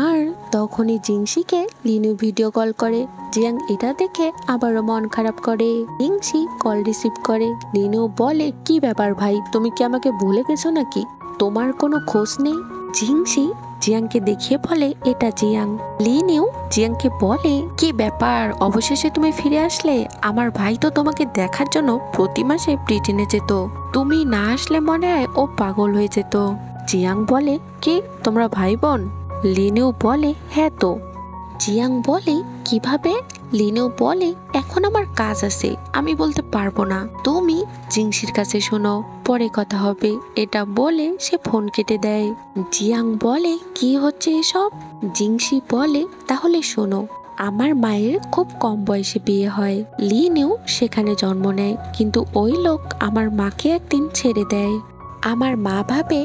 আর তখনই জিংসিকে লিনু ভিডিও কল করে। জিয়াং এটা দেখে আবারও মন খারাপ করে। জিংসি কল রিসিভ করে। লিনু বলে, কি ব্যাপার ভাই, তুমি কি আমাকে ভুলে গেছো নাকি? তোমার কোনো খোঁজ নেই? জিংসি জিয়াংকে দেখিয়ে বলে, এটা জিয়াং। লিনিউ জিয়াংকে বলে, কি ব্যাপার, অবশেষে তুমি ফিরে আসলে? আমার ভাই তো তোমাকে দেখার জন্য প্রতি মাসে ব্রিটেনে যেত, তুমি না আসলে মনে হয় ও পাগল হয়ে যেত। জিয়াং বলে, কি তোমরা ভাই বোন? লিনিউ বলে, হ্যাঁ তো। জিয়াং বলে, কিভাবে? লিনু বলে, এখন আমার কাজ আছে, আমি বলতে পারবো না, তুমি জিংসির কাছে শোনো, পরে কথা হবে। এটা বলে সে ফোন কেটে দেয়। জিয়াং বলে, কি হচ্ছে এসব? জিংসি বলে, তাহলে শোনো, আমার মায়ের খুব কম বয়সে বিয়ে হয়। লিনিউ সেখানে জন্ম নেয়, কিন্তু ওই লোক আমার মাকে একদিন ছেড়ে দেয়। আমার মা ভাবে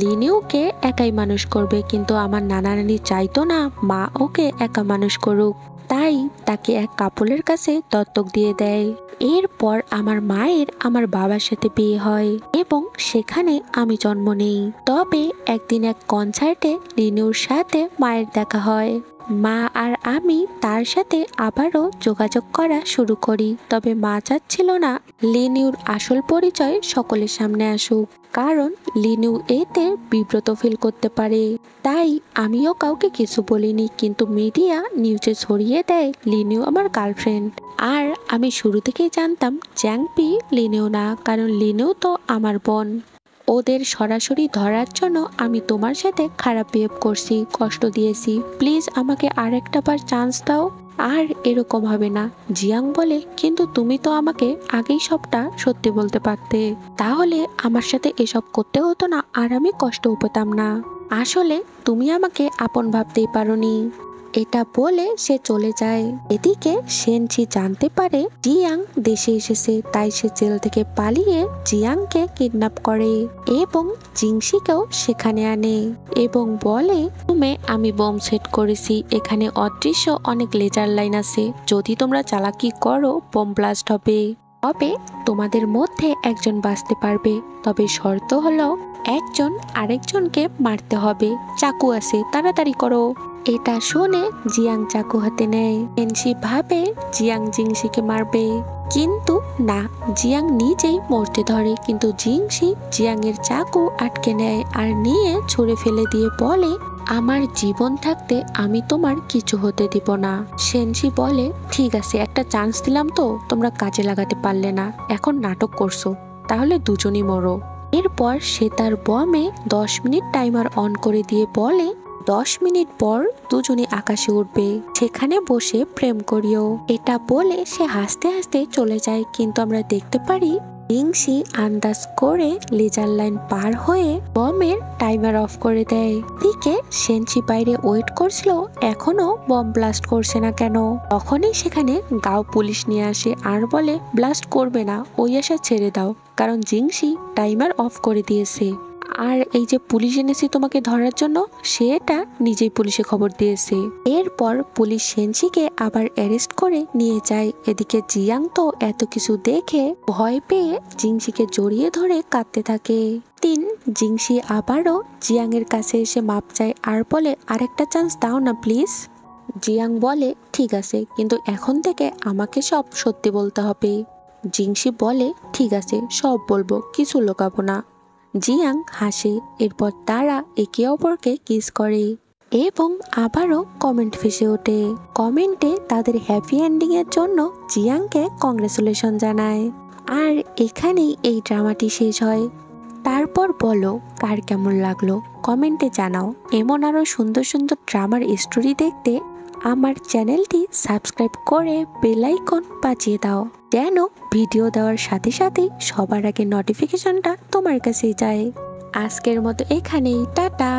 লিনিউকে একাই মানুষ করবে, কিন্তু আমার নানা নানি চাইতো না মা ওকে একা মানুষ করুক, তাই তাকে এক কাপলের কাছে দত্তক দিয়ে দেয়। এরপর আমার মায়ের আমার বাবার সাথে বিয়ে হয় এবং সেখানে আমি জন্ম নেই। তবে একদিন এক কনসার্টে লিনুর সাথে মায়ের দেখা হয়। মা আর আমি তার সাথে আবারও যোগাযোগ করা শুরু করি। তবে মা চাচ্ছিল না লিনুর আসল পরিচয় সকলের সামনে আসুক, কারণ লিনু এতে বিব্রত ফিল করতে পারে। তাই আমিও কাউকে কিছু বলিনি, কিন্তু মিডিয়া নিউজে ছড়িয়ে দেয় লিনু আমার গার্লফ্রেন্ড। আর আমি শুরু থেকেই জানতাম জ্যাংপি লিনু না, কারণ লিনু তো আমার বোন। ওদের সরাসরি ধরার জন্য আমি তোমার সাথে খারাপ বিহেভ করছি, কষ্ট দিয়েছি, প্লিজ আমাকে আর একটা বার চান্স দাও, আর এরকম হবে না। জিয়াং বলে, কিন্তু তুমি তো আমাকে আগেই সবটা সত্যি বলতে পারতে, তাহলে আমার সাথে এসব করতে হতো না আর আমি কষ্টও পেতাম না। আসলে তুমি আমাকে আপন ভাবতেই পারোনি। এটা বলে সে চলে যায়। এদিকে সেনচি জানতে পারে জিয়াং দেশে এসেছে, তাই সে জেল থেকে পালিয়ে জিয়াংকে কিডন্যাপ করে এবং জিংসিকেও সেখানে আনে এবং বলে, তুমি আমি বোম সেট করেছি, এখানে অদৃশ্য অনেক লেজার লাইন আছে, যদি তোমরা চালাকি করো বোম ব্লাস্ট হবে, তবে তোমাদের মধ্যে একজন বাঁচতে পারবে, তবে শর্ত হলো একজন আরেকজনকে মারতে হবে, চাকু আছে, তাড়াতাড়ি করো। এটা শুনে জিয়াং চাকু হাতে নেয়। সেনচি ভাবে জিয়াং জিংসিকে মারবে, কিন্তু না, জিয়াং নিজেই মরতে ধরে, কিন্তু জিংসি জিয়াং এর চাকু আটকে নেয় আর নিয়ে ছুঁড়ে ফেলে দিয়ে বলে, আমার জীবন থাকতে আমি তোমার কিছু হতে দিব না। সেনচি বলে, ঠিক আছে, একটা চান্স দিলাম তো তোমরা কাজে লাগাতে পারলে না, এখন নাটক করছো, তাহলে দুজনই মরো। এরপর সে তার বমে 10 মিনিট টাইমার অন করে দিয়ে বলে, 10 মিনিট পর দুজনে আকাশে উঠবে, সেখানে বসে প্রেম করিও। এটা বলে সে হাসতে হাসতে চলে যায়, কিন্তু আমরা দেখতে পারি জিংসি আন্দাজ করে লেজার লাইন পার হয়ে বমের টাইমার অফ করে দেয়। দিকে সেনচি বাইরে ওয়েট করছিল, এখনো বম ব্লাস্ট করছে না কেন। তখনই সেখানে গাঁও পুলিশ নিয়ে আসে আর বলে, ব্লাস্ট করবে না, ওই আশা ছেড়ে দাও, কারণ জিংসি টাইমার অফ করে দিয়েছে। আর এই যে পুলিশ এনেছি তোমাকে ধরার জন্য, সেটা নিজেই পুলিশে খবর দিয়েছে। এরপর পুলিশ সেনচিকে আবার অ্যারেস্ট করে নিয়ে যায়। এদিকে জিয়াং তো এত কিছু দেখে ভয় পেয়ে জিংসিকে জড়িয়ে ধরে কাঁদতে থাকে। জিংসি আবারও জিয়াং এর কাছে এসে মাপ চায় আর বলে, আরেকটা চান্স দাও না প্লিজ। জিয়াং বলে, ঠিক আছে, কিন্তু এখন থেকে আমাকে সব সত্যি বলতে হবে। জিংসি বলে, ঠিক আছে, সব বলবো, কিছু লুকাবো না। জিয়াং হাসে। এরপর তারা একে অপরকে কিস করে এবং আবারও কমেন্ট ভেসে ওঠে। কমেন্টে তাদের হ্যাপি এন্ডিং এর জন্য জিয়াংকে কংগ্রেচুলেশন জানায়। আর এখানেই এই ড্রামাটি শেষ হয়। তারপর বলো কার কেমন লাগলো, কমেন্টে জানাও। এমন আরো সুন্দর সুন্দর ড্রামার স্টোরি দেখতে আমার চ্যানেলটি সাবস্ক্রাইব করে বেল আইকন বাজিয়ে দাও, যেন ভিডিও দেওয়ার সাথে সাথে সবার আগে নোটিফিকেশনটা তোমার কাছে যায়। আজকের মতো এখানেই, টাটা।